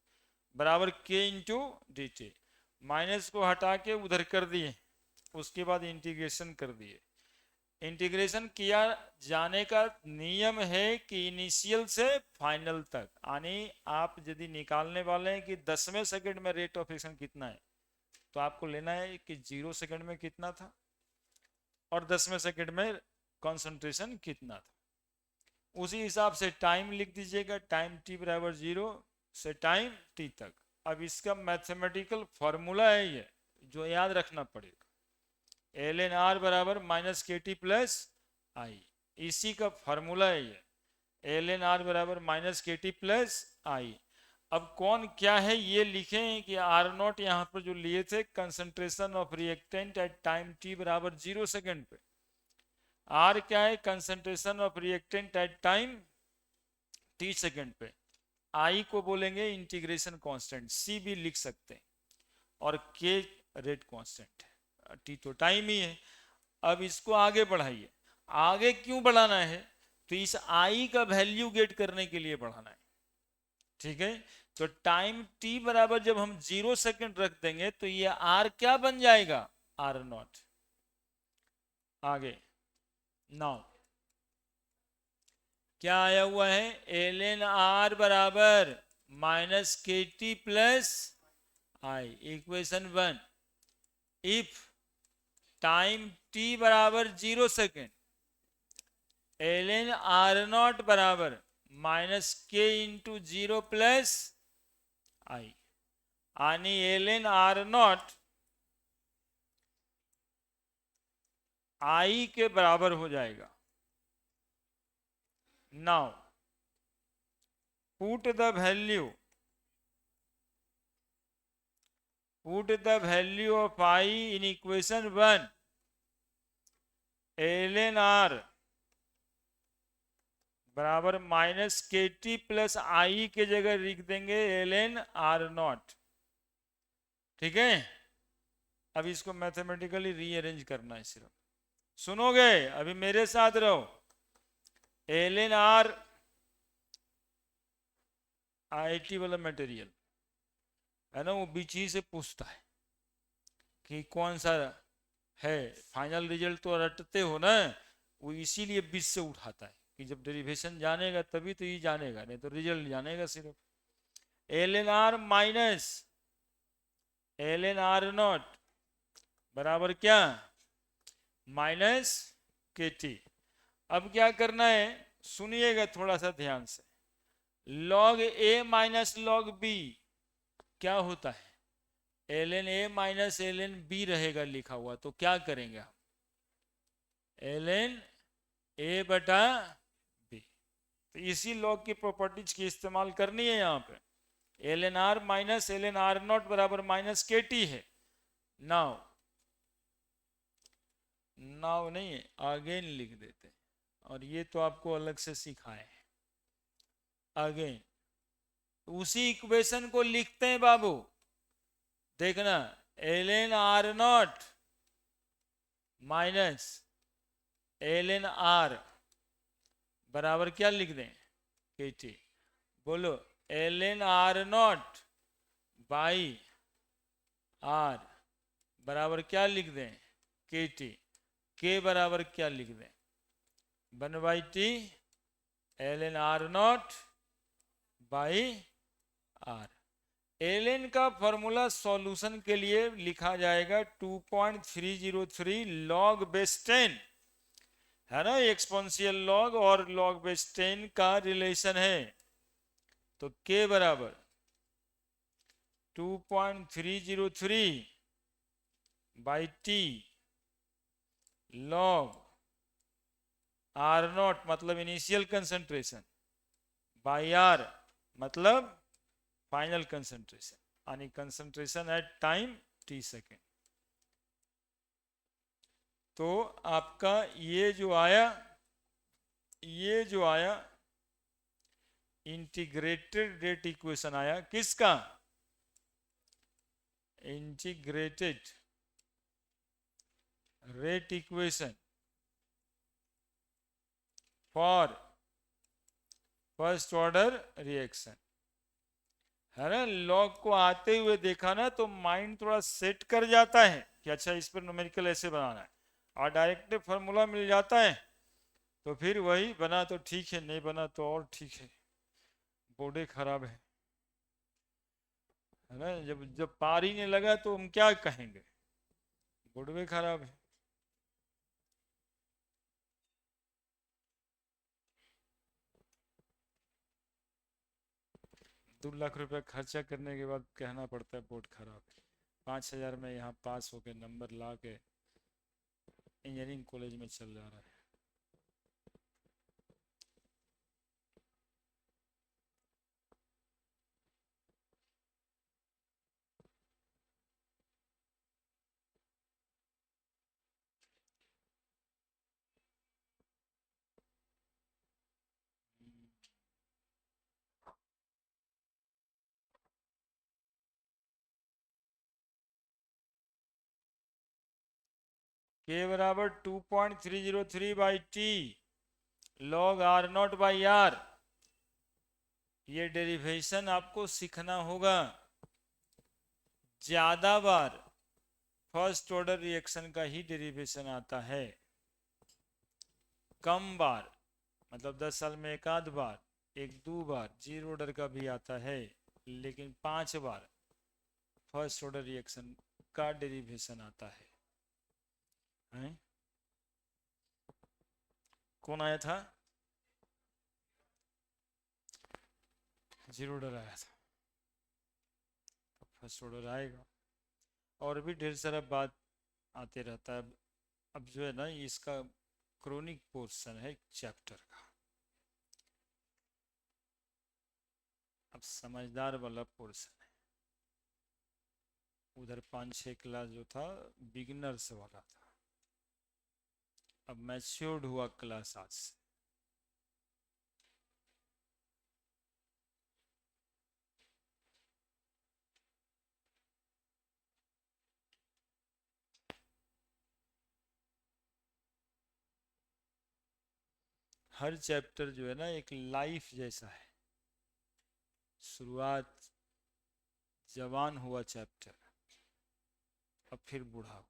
बराबर के इंटू डी टी। माइनस को हटा के उधर कर दिए, उसके बाद इंटीग्रेशन कर दिए। इंटीग्रेशन किया जाने का नियम है कि इनिशियल से फाइनल तक, यानी आप यदि निकालने वाले हैं कि 10वें सेकंड में रेट ऑफ रिएक्शन कितना है, तो आपको लेना है कि 0 सेकंड में कितना था और 10वें सेकंड में कंसंट्रेशन कितना था, उसी हिसाब से टाइम लिख दीजिएगा, टाइम t बराबर 0 से टाइम t तक। अब इसका मैथमेटिकल फॉर्मूला है ये, जो याद रखना पड़ेगा, एल एन आर बराबर माइनस के टी प्लस आई, इसी का फॉर्मूला है ये, एल एन आर बराबर माइनस के टी प्लस आई। अब कौन क्या है ये लिखें कि आर नॉट यहाँ पर जो लिए थे concentration of reactant eight time T बराबर 0 सेकंड पे, आर क्या है concentration of reactant eight time T second पे, आई को बोलेंगे इंटीग्रेशन कांस्टेंट, सी भी लिख सकते हैं, और के रेट कांस्टेंट है, टी तो टाइम ही है। अब इसको आगे बढ़ाइए, आगे क्यों बढ़ाना है, तो इस आई का वैल्यू गेट करने के लिए बढ़ाना है, ठीक है। तो टाइम टी बराबर जब हम 0 सेकंड रख देंगे तो ये आर क्या बन जाएगा, आर नॉट। आगे नाउ क्या आया हुआ है, एल एन आर बराबर माइनस के T plus I, equation 1। If time T बराबर 0 second, l N R naught बराबर minus k into 0 plus I, यानी l N R naught I के बराबर हो जाएगा। Now put the value of I in equation 1, l N R बराबर minus के T plus I के जगह लिख देंगे एल एन आर नॉट, ठीक है। अब इसको मैथमेटिकली रीअरेंज करना है, सिर्फ सुनोगे, अभी मेरे साथ रहो। एल एन आर आईटी वाला मटेरियल है ना, वो बीच ही से पूछता है कि कौन सा है, फाइनल रिजल्ट तो रटते हो ना, वो इसीलिए बीच से उठाता है कि जब डेरिवेशन जानेगा तभी तो ये जानेगा, नहीं तो रिजल्ट जानेगा सिर्फ। L N r minus l N R naught बराबर क्या, माइनस के टी। अब क्या करना है, सुनिएगा थोड़ा सा ध्यान से, log a minus log b क्या होता है, l n a minus l n b रहेगा लिखा हुआ, तो क्या करेंगे हम, एल एन ए बटा बी, तो इसी लॉग की प्रॉपर्टीज की इस्तेमाल करनी है यहाँ पे। L N r minus l N R naught बराबर माइनस के टी है। नाउ नहीं है, अगेन लिख देते हैं, और ये तो आपको अलग से सिखाए हैं। अगेन उसी इक्वेशन को लिखते हैं बाबू, देखना, l N R naught minus l N R बराबर क्या लिख दें, के टी। बोलो, l N R naught by r बराबर क्या लिख दें, के टी। के बराबर क्या लिख दें, 1/t L N R naught by R. L N का फॉर्मूला सॉल्यूशन के लिए लिखा जाएगा 2.303 लॉग बेस 10, है ना, एक्सपोनेंशियल लॉग और लॉग बेस 10 का रिलेशन है, तो के बराबर 2.303 by T log R naught मतलब इनिशियल कंसंट्रेशन बाई आर मतलब फाइनल कंसंट्रेशन यानी concentration at time T second. तो आपका ये जो आया इंटीग्रेटेड रेट इक्वेशन आया किसका? Integrated rate equation for first order reaction है ना। लॉग को आते हुए देखा ना तो माइंड थोड़ा सेट कर जाता है कि अच्छा इस पर न्यूमेरिकल ऐसे बनाना है, और डायरेक्ट फॉर्मूला मिल जाता है तो फिर वही बना तो ठीक है, नहीं बना तो और ठीक है, बोर्डे खराब है ना। जब जब पार ही नहीं लगा तो हम क्या कहेंगे, बोर्डे खराब है। 2 लाख रुपया खर्चा करने के बाद कहना पड़ता है बोर्ड खराब है। 5,000 में यहाँ पास होके नंबर ला के इंजीनियरिंग कॉलेज में चल जा रहा है। के बराबर 2.303 by T log R naught by R. ये डेरिवेशन आपको सीखना होगा। ज्यादा बार फर्स्ट ऑर्डर रिएक्शन का ही डेरिवेशन आता है, कम बार मतलब 10 साल में एक आध बार, एक दो बार जीरो ऑर्डर का भी आता है, लेकिन 5 बार फर्स्ट ऑर्डर रिएक्शन का डेरिवेशन आता है? कौन आया था? जीरो ऑर्डर आया था, तो फर्स्ट ऑर्डर आएगा। और भी ढेर सारा बात आते रहता है। अब जो है ना इसका क्रोनिक पोर्शन है चैप्टर का, अब समझदार वाला पोर्शन है। उधर 5-6 क्लास जो था बिगिनर्स वाला था, अब मैच्योर्ड हुआ क्लास आज से। हर चैप्टर जो है ना एक लाइफ जैसा है। शुरुआत जवान हुआ चैप्टर, अब फिर बूढ़ा हुआ।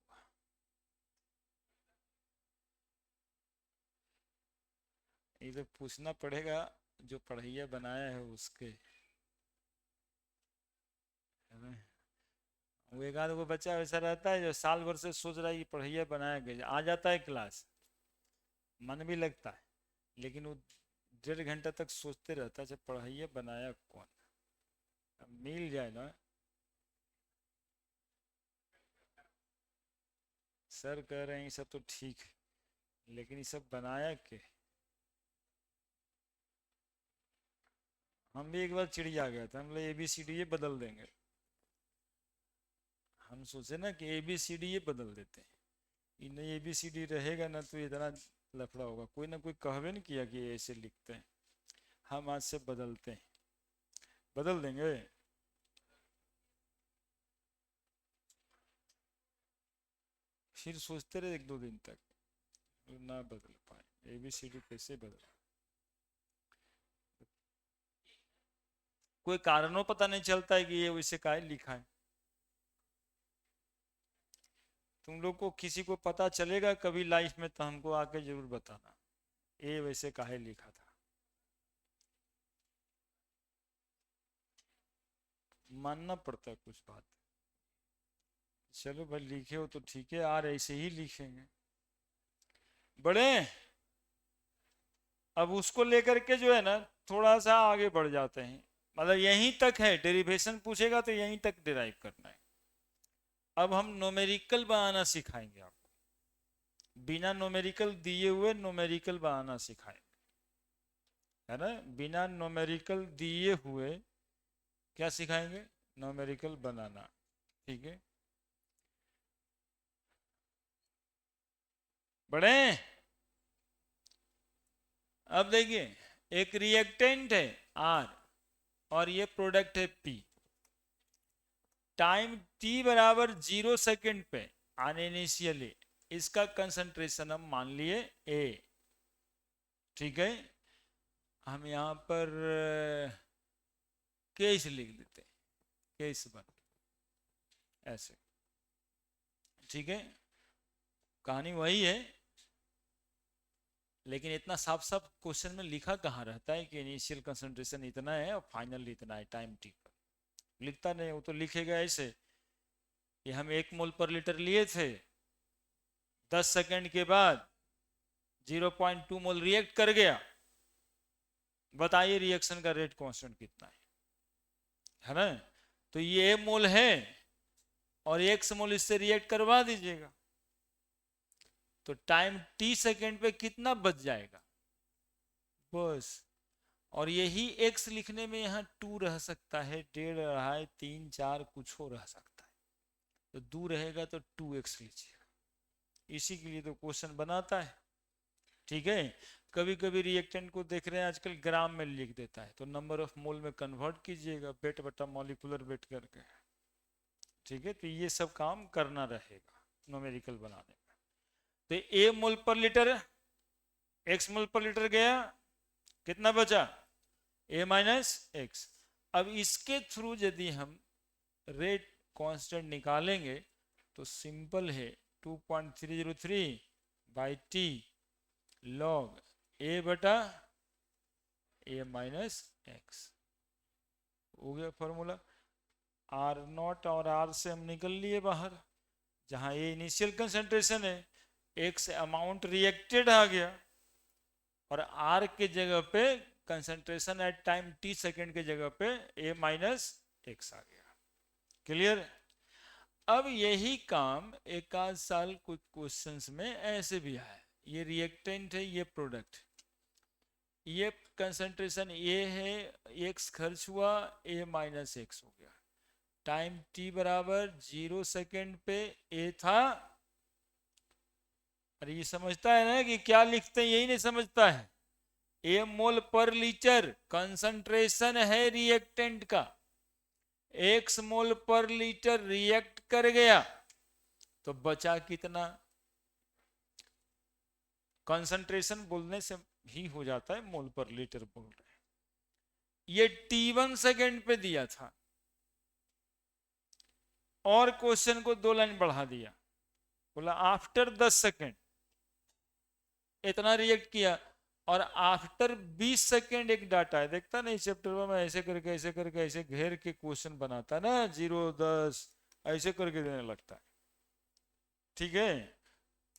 ये तो पूछना पड़ेगा जो पढ़ैया बनाया है उसके, है ना। वो एक आध वो बच्चा वैसा रहता है जो साल भर से सोच रहा है कि पढ़ैया बनाया गया, आ जाता है क्लास, मन भी लगता है, लेकिन वो 1.5 घंटा तक सोचते रहता है अच्छा पढ़ैया बनाया कौन। मिल जाए ना, सर कह रहे हैं ये सब तो ठीक है, लेकिन ये सब बनाया के। हम भी एक बार चिड़िया गया था, हम लोग ABCD ये बदल देंगे। हम सोचे ना कि ABCD ये बदल देते हैं, नहीं ABCD रहेगा ना तो इतना लफड़ा होगा। कोई ना कोई कहवे नहीं किया कि ऐसे लिखते हैं, हम आज से बदलते हैं, बदल देंगे। फिर सोचते रहे 1-2 दिन तक, ना बदल पाए। ABCD कैसे बदल, कोई कारणों पता नहीं चलता है कि ये वैसे काहे लिखा है। तुम लोग को किसी को पता चलेगा कभी लाइफ में तो हमको आके जरूर बताना ये वैसे काहे लिखा था। मानना पड़ता है कुछ बात। चलो भाई लिखे हो तो ठीक है, यार ऐसे ही लिखेंगे बड़े। अब उसको लेकर के जो है ना थोड़ा सा आगे बढ़ जाते हैं, मतलब यहीं तक है डेरिवेशन पूछेगा तो यहीं तक डिराइव करना है। अब हम न्यूमेरिकल बनाना सिखाएंगे आपको, बिना न्यूमेरिकल दिए हुए न्यूमेरिकल बनाना सिखाएंगे, है ना। बिना न्यूमेरिकल दिए हुए क्या सिखाएंगे, न्यूमेरिकल बनाना, ठीक है। बढ़े। अब देखिए, एक रिएक्टेंट है आर और ये प्रोडक्ट है पी। टाइम टी बराबर 0 सेकेंड पे अनिशियली इसका कंसंट्रेशन हम मान लिए ए, ठीक है। हम यहां पर केस लिख देते, केस वन, ऐसे, ठीक है। कहानी वही है, लेकिन इतना साफ साफ क्वेश्चन में लिखा कहाँ रहता है कि इनिशियल कंसंट्रेशन इतना है और फाइनल इतना है टाइम टी पर, लिखता नहीं। वो तो लिखेगा ऐसे कि हम 1 मोल/लीटर लिए थे, 10 सेकेंड के बाद 0.2 मोल रिएक्ट कर गया, बताइए रिएक्शन का रेट कांस्टेंट कितना है ना। तो ये मोल है और 1 मोल इससे रिएक्ट करवा दीजिएगा, तो टाइम टी सेकेंड पे कितना बच जाएगा बस। और यही x लिखने में यहाँ 2 रह सकता है, 1.5, 2.5, 3, 4 कुछ हो रह सकता है, तो 2 रहेगा तो 2x लीजिएगा, इसी के लिए तो क्वेश्चन बनाता है, ठीक है। कभी कभी रिएक्टेंट को देख रहे हैं आजकल ग्राम में लिख देता है, तो नंबर ऑफ मोल में कन्वर्ट कीजिएगा वेट बटा मॉलिक्यूलर वेट करके, ठीक है। तो ये सब काम करना रहेगा न्यूमेरिकल बनाने में। तो a मोल/लीटर, x मोल/लीटर गया, कितना बचा, a माइनस एक्स। अब इसके थ्रू यदि हम रेट कांस्टेंट निकालेंगे तो सिंपल है, 2.303 बाई टी लॉग a बटा a माइनस एक्स, हो गया फॉर्मूला। आर नॉट और आर से हम निकल लिए बाहर, जहां ये इनिशियल कंसंट्रेशन है, एक्स अमाउंट रिएक्टेड आ गया, और आर के जगह पे concentration at time T second के जगह पे a माइनस एक्स आ गया, क्लियर। अब यही काम एक आध साल कुछ क्वेश्चंस में ऐसे भी आया, ये रिएक्टेंट है, ये प्रोडक्ट, ये कंसंट्रेशन ए है, एक्स खर्च हुआ, a माइनस एक्स हो गया, टाइम t बराबर 0 सेकेंड पे a था। अरे ये समझता है ना कि क्या लिखते हैं, यही नहीं समझता है। a मोल/लीटर कंसंट्रेशन है रिएक्टेंट का, x मोल/लीटर रिएक्ट कर गया तो बचा कितना, कंसंट्रेशन बोलने से ही हो जाता है, मोल/लीटर बोल रहे हैं। ये t1 सेकेंड पे दिया था और क्वेश्चन को 2 लाइन बढ़ा दिया, बोला आफ्टर 10 सेकेंड इतना रिएक्ट किया, और आफ्टर 20 सेकेंड एक डाटा है, देखता नहीं चैप्टर में ऐसे करके ऐसे करके ऐसे घेर के क्वेश्चन बनाता है ना, 0, 10 ऐसे करके देने लगता है, ठीक है।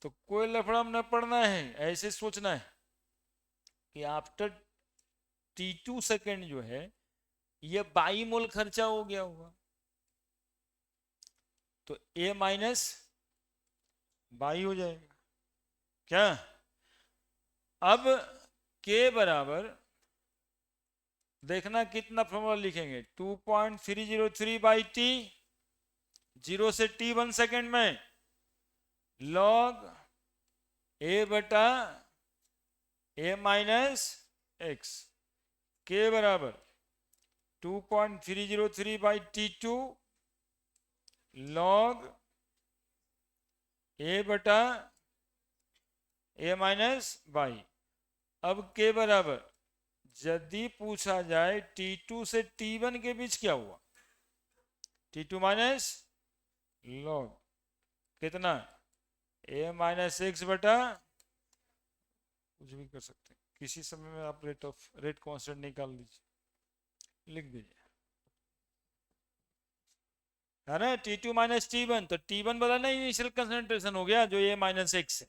तो कोई लफड़ा न पड़ना है, ऐसे सोचना है कि आफ्टर t2 सेकेंड जो है ये 22 मोल खर्चा हो गया होगा, तो a माइनस 22 हो जाएगा क्या। अब k बराबर देखना कितना फॉर्मूला लिखेंगे, 2.303 बाई टी, 0 से t 1 सेकेंड में लॉग a बटा a माइनस एक्स, के बराबर 2.303 बाई t2 लॉग a बटा a माइनस बाई। अब के बराबर यदि पूछा जाए t2 से t1 के बीच क्या हुआ, t2 माइनस लॉग कितना, a माइनस एक्स बटा, कुछ भी कर सकते हैं, किसी समय में आप रेट कांस्टेंट निकाल लीजिए, लिख दीजिए, है ना। t2 माइनस t1, तो t1 बता ना इनिशियल कंसंट्रेशन हो गया जो a माइनस एक्स है,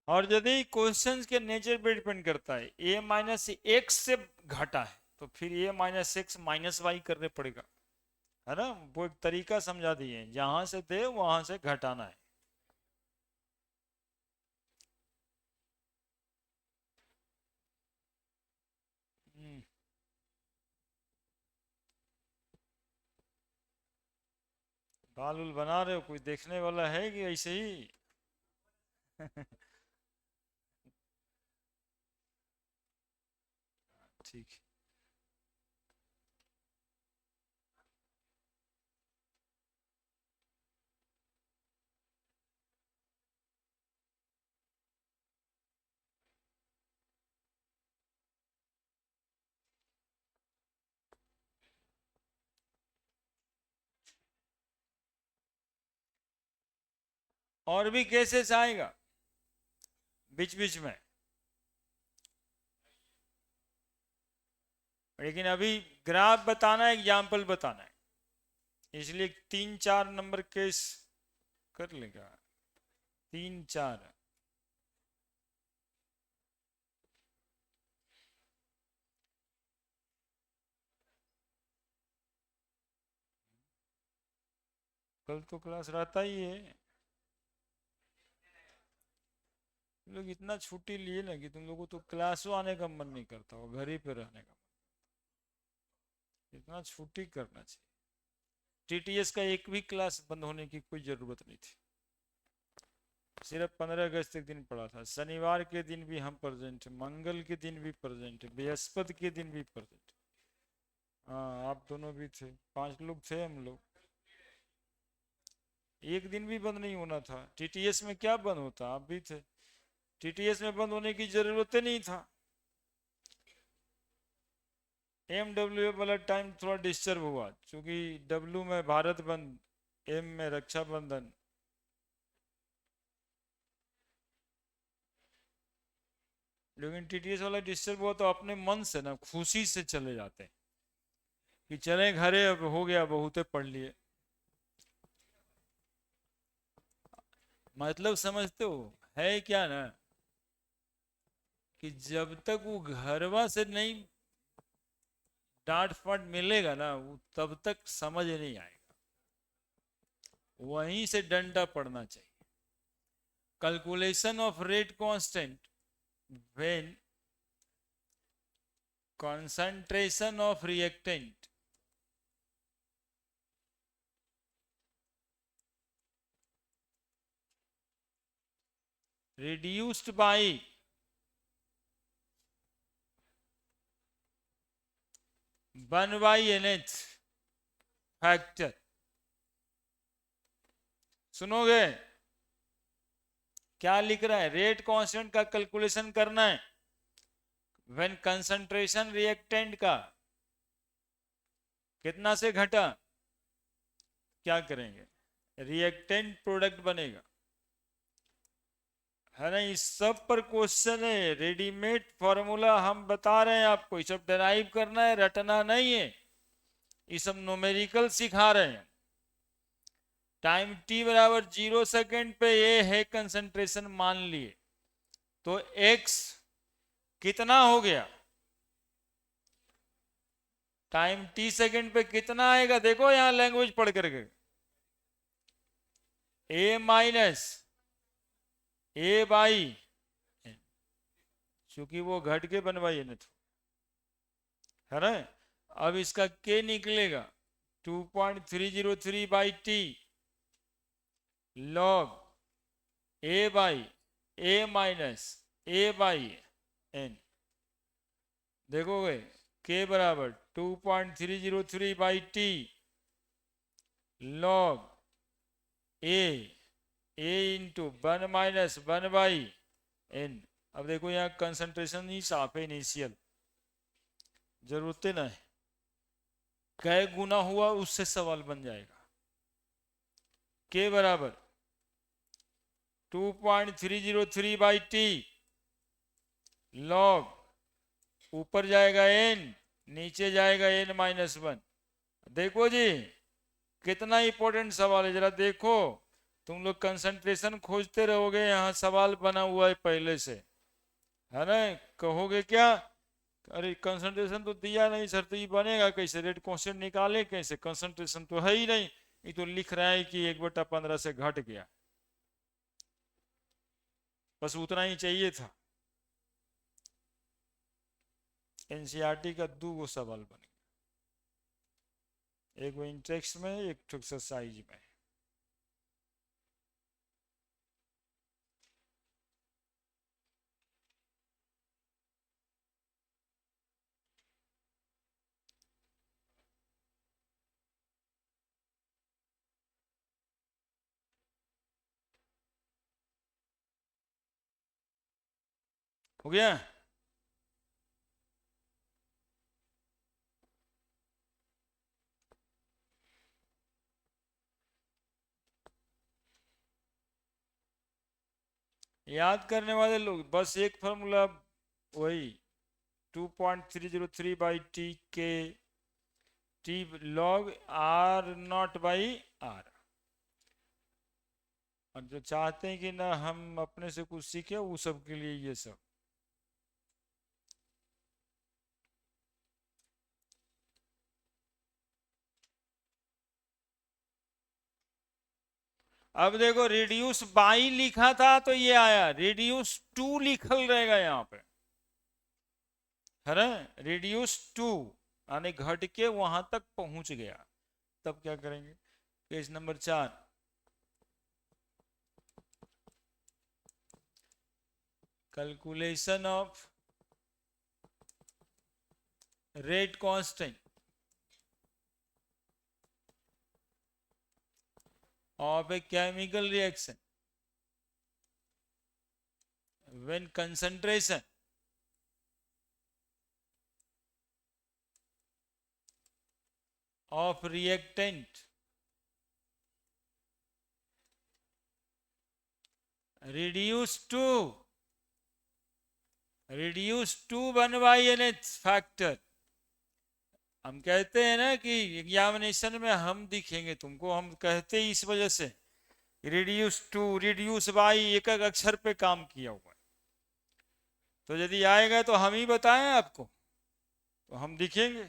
और यदि क्वेश्चंस के नेचर पे डिपेंड करता है, a माइनस एक्स से घटा है तो फिर a minus X minus Y करने पड़ेगा, है ना। वो एक तरीका समझा दिए, जहां से थे वहां से घटाना है। हम्म, बाल उल बना रहे हो, कोई देखने वाला है कि ऐसे ही? ठीक। और भी केसेस आएगा बीच बीच में, लेकिन अभी ग्राफ बताना है, एग्जाम्पल बताना है, इसलिए 3-4 नंबर केस कर लेगा। 3-4। कल तो क्लास रहता ही है। तुम लोग इतना छुट्टी लिए ना कि तुम लोगों को तो क्लासों आने का मन नहीं करता, और घर ही पे रहने का मन। इतना छुट्टी करना चाहिए। टीटीएस का एक भी क्लास बंद होने की कोई जरूरत नहीं थी। सिर्फ 15 अगस्त के दिन पड़ा था, शनिवार के दिन भी हम प्रेजेंट है, मंगल के दिन भी प्रेजेंट है, बृहस्पति के दिन भी प्रेजेंट। हाँ, आप दोनों भी थे, 5 लोग थे हम लोग। एक दिन भी बंद नहीं होना था। टीटीएस में क्या बंद होता, आप भी थे। टीटीएस में बंद होने की जरूरत ही नहीं था। एमडब्ल्यू वाला टाइम थोड़ा डिस्टर्ब हुआ, क्योंकि डब्ल्यू में भारत बंद, एम में रक्षाबंधन। लेकिन टीटीएस वाला डिस्टर्ब हुआ तो अपने मन से ना, खुशी से चले जाते हैं कि चले घरे, अब हो गया, बहुते पढ़ लिए। मतलब समझते हो, है क्या ना, कि जब तक वो घरवा से नहीं डांट फाट मिलेगा ना, वो तब तक समझ नहीं आएगा। वहीं से डंडा पड़ना चाहिए। Calculation of rate constant when concentration of reactant reduced by 1/nth factor. सुनोगे क्या लिख रहा है? रेट कांस्टेंट का कैलकुलेशन करना है व्हेन कंसंट्रेशन रिएक्टेंट का कितना से घटा, क्या करेंगे? रिएक्टेंट प्रोडक्ट बनेगा, है ना। इस सब पर क्वेश्चन है, रेडीमेड फॉर्मूला हम बता रहे हैं आपको, ये सब डराइव करना है, रटना नहीं है। ये सब न्यूमेरिकल सिखा रहे हैं। टाइम t बराबर 0 सेकेंड पे ये है कंसंट्रेशन मान लिए, तो x कितना हो गया? टाइम t सेकेंड पे कितना आएगा? देखो यहां लैंग्वेज पढ़ करके, a माइनस ए बाई, क्योंकि वो घट के बनवाई है ना, है ना। अब इसका k निकलेगा 2.303/t log a by a minus a by n। देखोगे k बराबर 2.303/t log a into 1-1/n। अब देखो यहाँ कंसंट्रेशन ही साफ है, इनिशियल, जरूरत ना है, कै गुना हुआ उससे सवाल बन जाएगा। k बराबर 2.303/t log, ऊपर जाएगा n, नीचे जाएगा n-1। देखो जी कितना इंपॉर्टेंट सवाल है, जरा देखो। तुम लोग कंसंट्रेशन खोजते रहोगे, यहाँ सवाल बना हुआ है पहले से, है ना। कहोगे क्या, अरे कंसंट्रेशन तो दिया नहीं सर, तो ये बनेगा कैसे, रेट कांस्टेंट निकाले कैसे, कंसंट्रेशन तो है ही नहीं, ये तो लिख रहा है कि 1/15 से घट गया। बस उतना ही चाहिए था। एनसीईआरटी का 2 सवाल बन गया, एक वो इंटेक्स में, एक एक्सरसाइज में। हो गया। याद करने वाले लोग बस एक फॉर्मूला, वही 2.303 के टी लॉग R0/R। और जो चाहते हैं कि ना हम अपने से कुछ सीखे, वो सब के लिए ये सब। अब देखो रिड्यूस बाई लिखा था तो ये आया, रिड्यूस टू लिखल रहेगा यहाँ पे, है ना। रिड्यूस टू यानी घट के वहां तक पहुंच गया, तब क्या करेंगे। Page number 4, calculation of rate constant of a chemical reaction when concentration of reactant reduce to 1/nth factor। हम कहते हैं ना कि एग्जामिनेशन में हम दिखेंगे तुमको, हम कहते ही इस वजह से, रिड्यूस टू, रिड्यूस बाई, एक एक अक्षर पे काम किया हुआ है। तो यदि आएगा तो हम ही बताएं आपको, तो हम दिखेंगे।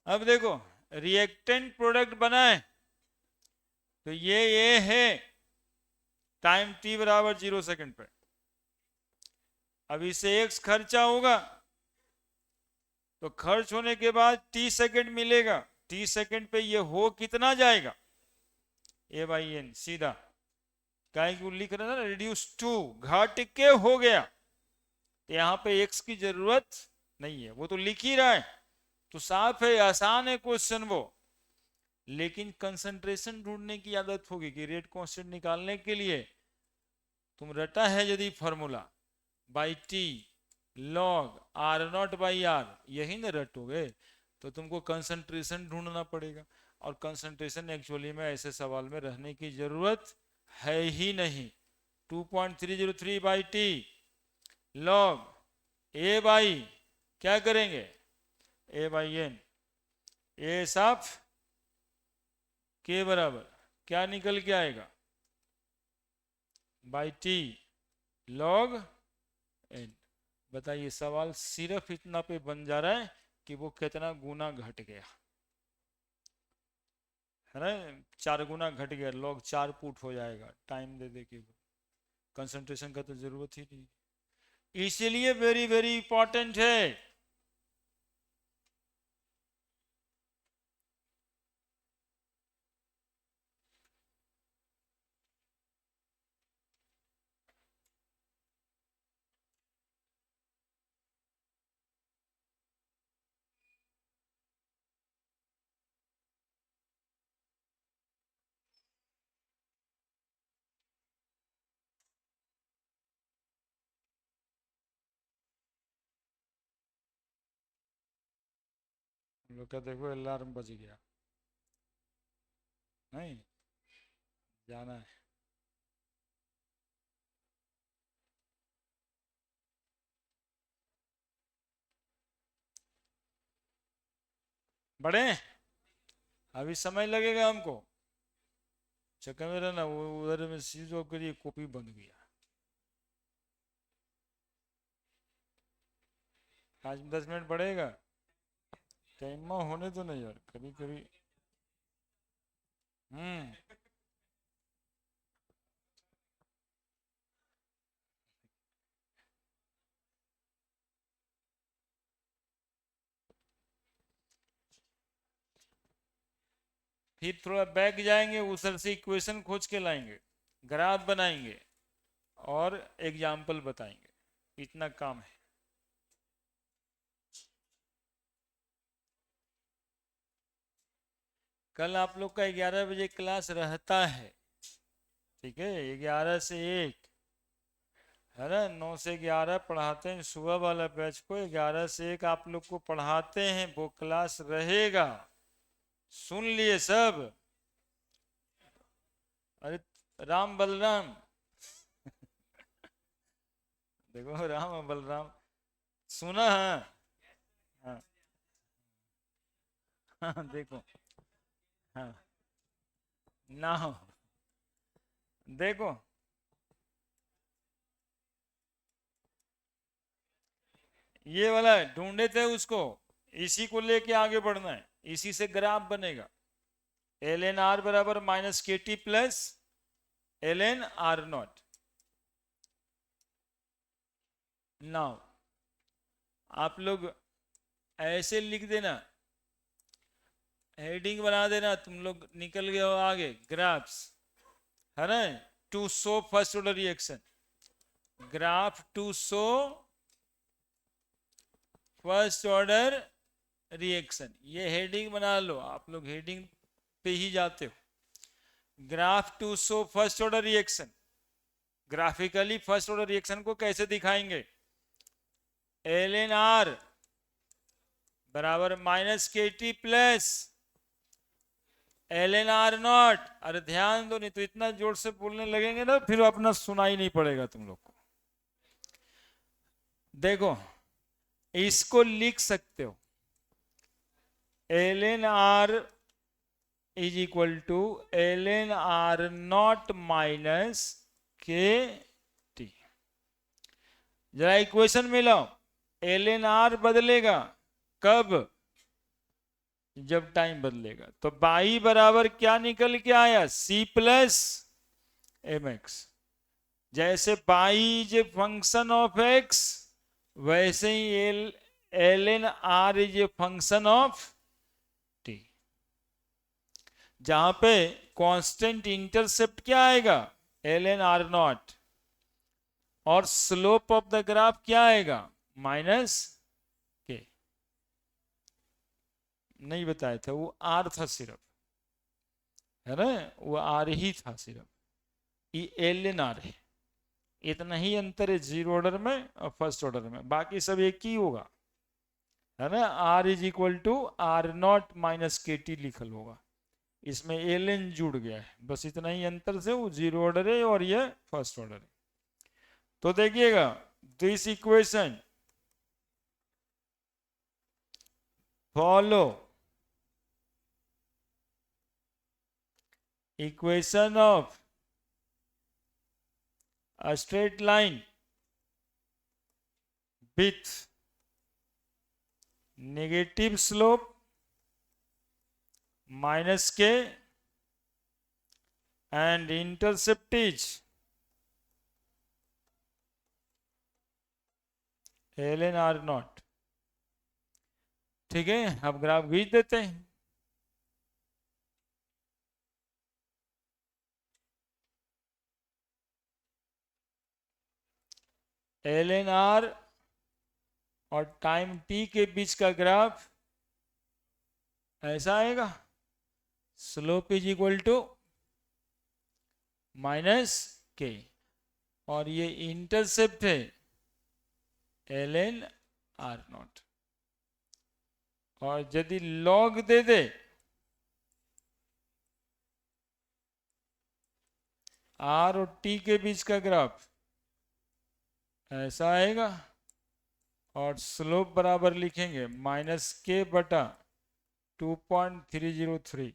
अब देखो रिएक्टेंट प्रोडक्ट बनाए, तो ये है टाइम t बराबर 0 सेकंड पे। अब इसे x खर्चा होगा, तो खर्च होने के बाद t सेकंड मिलेगा, t सेकंड पे ये हो कितना जाएगा, A/n सीधा, क्या लिख रहे हैं ना, रिड्यूस टू, घट के हो गया, तो यहाँ पे x की जरूरत नहीं है, वो तो लिख ही रहा है, तो साफ है, आसान है क्वेश्चन वो। लेकिन कंसंट्रेशन ढूंढने की आदत होगी कि रेट कांस्टेंट निकालने के लिए तुम रटा है यदि formula by T log R0/R, यही ना रटोगे, तो तुमको कंसंट्रेशन ढूंढना पड़ेगा, और कंसंट्रेशन एक्चुअली में ऐसे सवाल में रहने की जरूरत है ही नहीं। 2.303/T लॉग A बाई, क्या करेंगे, A/n, ए साफ के बराबर क्या निकल के आएगा, बाई टी लॉग एन। बताइए सवाल सिर्फ इतना पे बन जा रहा है कि वो कितना गुना घट गया, है ना। 4 गुना घट गया, लॉग 4 पुट हो जाएगा, टाइम दे दे के, कंसंट्रेशन का तो जरूरत ही नहीं, इसीलिए वेरी वेरी इंपॉर्टेंट है। लोग का देखो अलार्म बज गया, नहीं जाना है। बढ़े, अभी समय लगेगा हमको। चक्कर मेरा ना वो उधर में स्विच ऑफ करिए, कॉपी बंद गया। 5-10 मिनट पड़ेगा, टाइम होने तो नहीं यार, कभी कभी। हम्म। फिर थोड़ा बैक जाएंगे, उधर से इक्वेशन खोज के लाएंगे, ग्राफ बनाएंगे और एग्जाम्पल बताएंगे, इतना काम है। कल आप लोग का 11 बजे क्लास रहता है, ठीक है, 11 से 1 है ना, 9 से 11 पढ़ाते हैं सुबह वाला बैच को, 11 से 1 आप लोग को पढ़ाते हैं, वो क्लास रहेगा, सुन लिए सब। अरे राम बलराम, देखो राम और बलराम, सुना है। हाँ हाँ देखो, हाँ ना हो, देखो ये वाला ढूंढे थे उसको, इसी को लेके आगे बढ़ना है, इसी से ग्राफ बनेगा। एल एन आर बराबर माइनस के T plus L N R naught. Now आप लोग ऐसे लिख देना, हेडिंग बना देना, तुम लोग निकल गए हो आगे, ग्राफ्स है ना, to show first order reaction, graph to show first order reaction, ये हेडिंग बना लो, आप लोग हेडिंग पे ही जाते हो। Graph to show first order reaction, graphically first order reaction को कैसे दिखाएंगे, एल एन आर बराबर माइनस के T plus L N R naught. अरे ध्यान दो, नहीं तो इतना जोर से बोलने लगेंगे ना, फिर अपना सुनाई नहीं पड़ेगा तुम लोग को। देखो इसको लिख सकते हो, L N R is equal to L N R naught minus के टी। जरा इक्वेशन मिलाओ, एल एन आर बदलेगा कब, जब टाइम बदलेगा, तो बाई बराबर क्या निकल के आया, सी प्लस एम एक्स। जैसे Y is a function of X, वैसे ही L N R is a function of T. जहां पे कांस्टेंट इंटरसेप्ट क्या आएगा, एल एन आर नॉट, और स्लोप ऑफ द ग्राफ क्या आएगा, माइनस के। नहीं बताया था, वो आर था सिर्फ, है ना, वो आर ही था सिर्फ, ये एल एन आर है, इतना ही अंतर है जीरो ऑर्डर में और फर्स्ट ऑर्डर में, बाकी सब एक ही होगा, है ना। R is equal to are naught minus के टी लिखल होगा, इसमें एल एन जुड़ गया है, बस इतना ही अंतर से वो जीरो ऑर्डर है और ये फर्स्ट ऑर्डर है। तो देखिएगा, this equation follow equation of a straight line with negative slope minus k and intercept is ln r not. ठीक है, अब ग्राफ खींच देते हैं। ln r और टाइम t के बीच का ग्राफ ऐसा आएगा, slope is equal to minus K, और ये इंटरसेप्ट है ln r नॉट, और यदि लॉग दे दे r और t के बीच का ग्राफ ऐसा आएगा, और स्लोप बराबर लिखेंगे माइनस के बटा 2.303।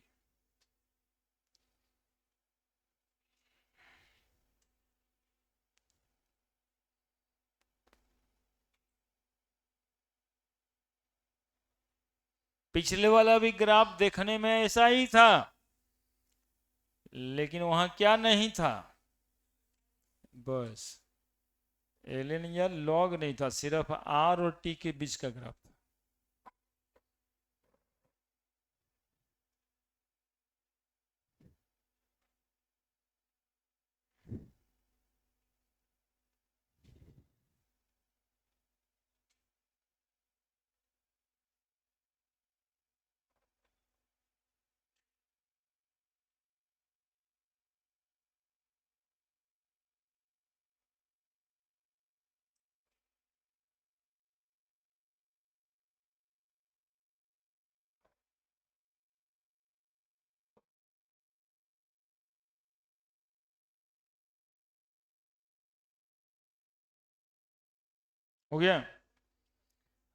पिछले वाला भी ग्राफ देखने में ऐसा ही था, लेकिन वहां क्या नहीं था, बस एलएन या लॉग नहीं था, सिर्फ आर और टी के बीच का ग्राफ था। हो गया।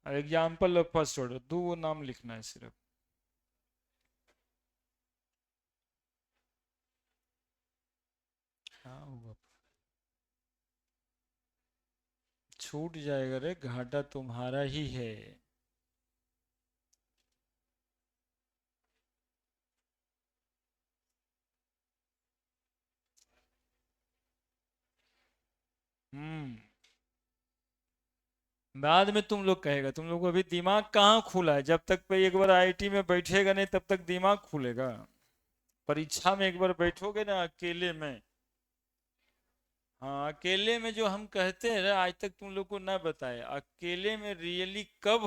एग्जाम्पल ऑफ फर्स्ट ऑर्डर, दो नाम लिखना है सिर्फ। हाँ हुआ, छूट जाएगा रे, घाटा तुम्हारा ही है। हम्म, बाद में तुम लोग कहेगा, तुम लोग को अभी दिमाग कहाँ खुला है, जब तक पे एक बार आईआईटी में बैठेगा नहीं तब तक दिमाग खुलेगा। परीक्षा में एक बार बैठोगे ना अकेले में, हाँ अकेले में जो हम कहते हैं ना, आज तक तुम लोग को ना बताए, अकेले में रियली कब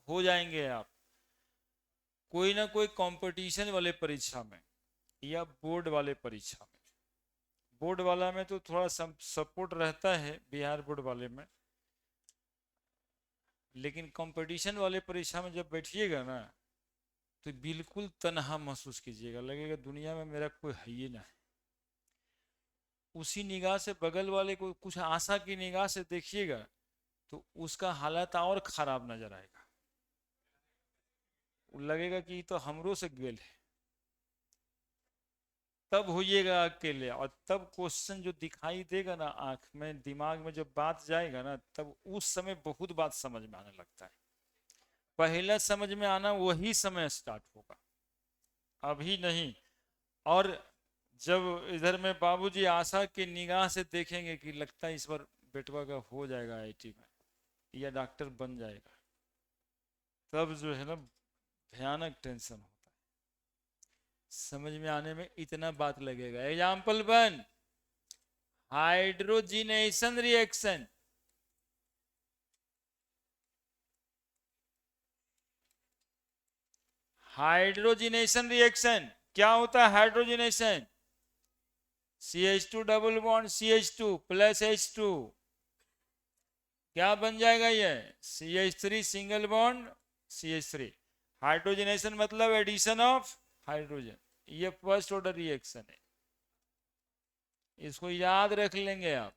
हो जाएंगे आप, कोई ना कोई कंपटीशन वाले परीक्षा में या बोर्ड वाले परीक्षा में। बोर्ड वाला में तो थोड़ा सपोर्ट रहता है, बिहार बोर्ड वाले में, लेकिन कंपटीशन वाले परीक्षा में जब बैठिएगा ना तो बिल्कुल तनहा महसूस कीजिएगा, लगेगा दुनिया में मेरा कोई है ही ना है। उसी निगाह से बगल वाले को कुछ आशा की निगाह से देखिएगा तो उसका हालत और खराब नजर आएगा, लगेगा कि ये तो हमरो से गेल है। तब होइएगा अकेले, और तब क्वेश्चन जो दिखाई देगा ना आंख में, दिमाग में जब बात जाएगा ना, तब उस समय बहुत बात समझ में आने लगता है। पहला समझ में आना वही समय स्टार्ट होगा, अभी नहीं। और जब इधर में बाबूजी आशा की निगाह से देखेंगे कि लगता है इस बार बेटवा का हो जाएगा आईआईटी में या डॉक्टर बन जाएगा, तब जो है ना भयानक टेंशन होता है। समझ में आने में इतना बात लगेगा। Example 1, hydrogenation reaction. Hydrogenation reaction क्या होता है? Hydrogenation CH2 double bond CH2 plus H2, क्या बन जाएगा ये? CH3 single bond CH3। Hydrogenation मतलब एडिशन ऑफ हाइड्रोजन, ये फर्स्ट ऑर्डर रिएक्शन है, इसको याद रख लेंगे आप।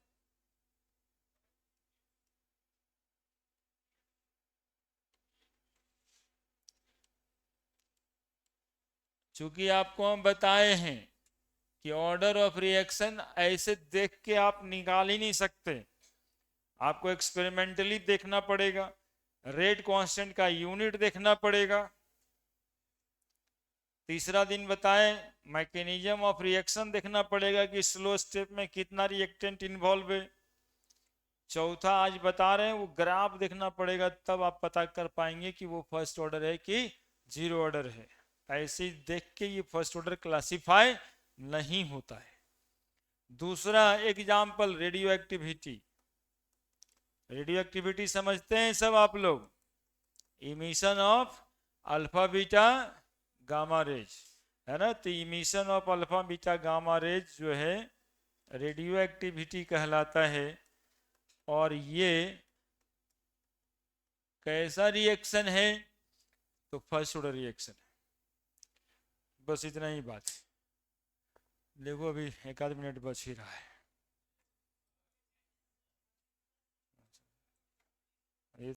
चूंकि आपको हम बताए हैं कि ऑर्डर ऑफ रिएक्शन ऐसे देख के आप निकाल ही नहीं सकते, आपको एक्सपेरिमेंटली देखना पड़ेगा, रेट कांस्टेंट का यूनिट देखना पड़ेगा। तीसरा दिन बताएं मैकेनिज्म ऑफ रिएक्शन देखना पड़ेगा कि स्लो स्टेप में कितना रिएक्टेंट इन्वॉल्व है। चौथा आज बता रहे हैं वो ग्राफ देखना पड़ेगा, तब आप पता कर पाएंगे कि वो फर्स्ट ऑर्डर है कि जीरो ऑर्डर है। ऐसे देख के ये फर्स्ट ऑर्डर क्लासिफाई नहीं होता है। दूसरा example radio activity. Radio activity समझते हैं सब आप लोग, emission of alpha beta gamma rays, है ना। तो emission of alpha beta gamma rays जो है रेडियो एक्टिविटी कहलाता है। और ये कैसा रिएक्शन है? तो फर्स्ट ऑर्डर रिएक्शन है। बस इतना ही बात है। देखो अभी एक आध मिनट बच ही रहा है। ये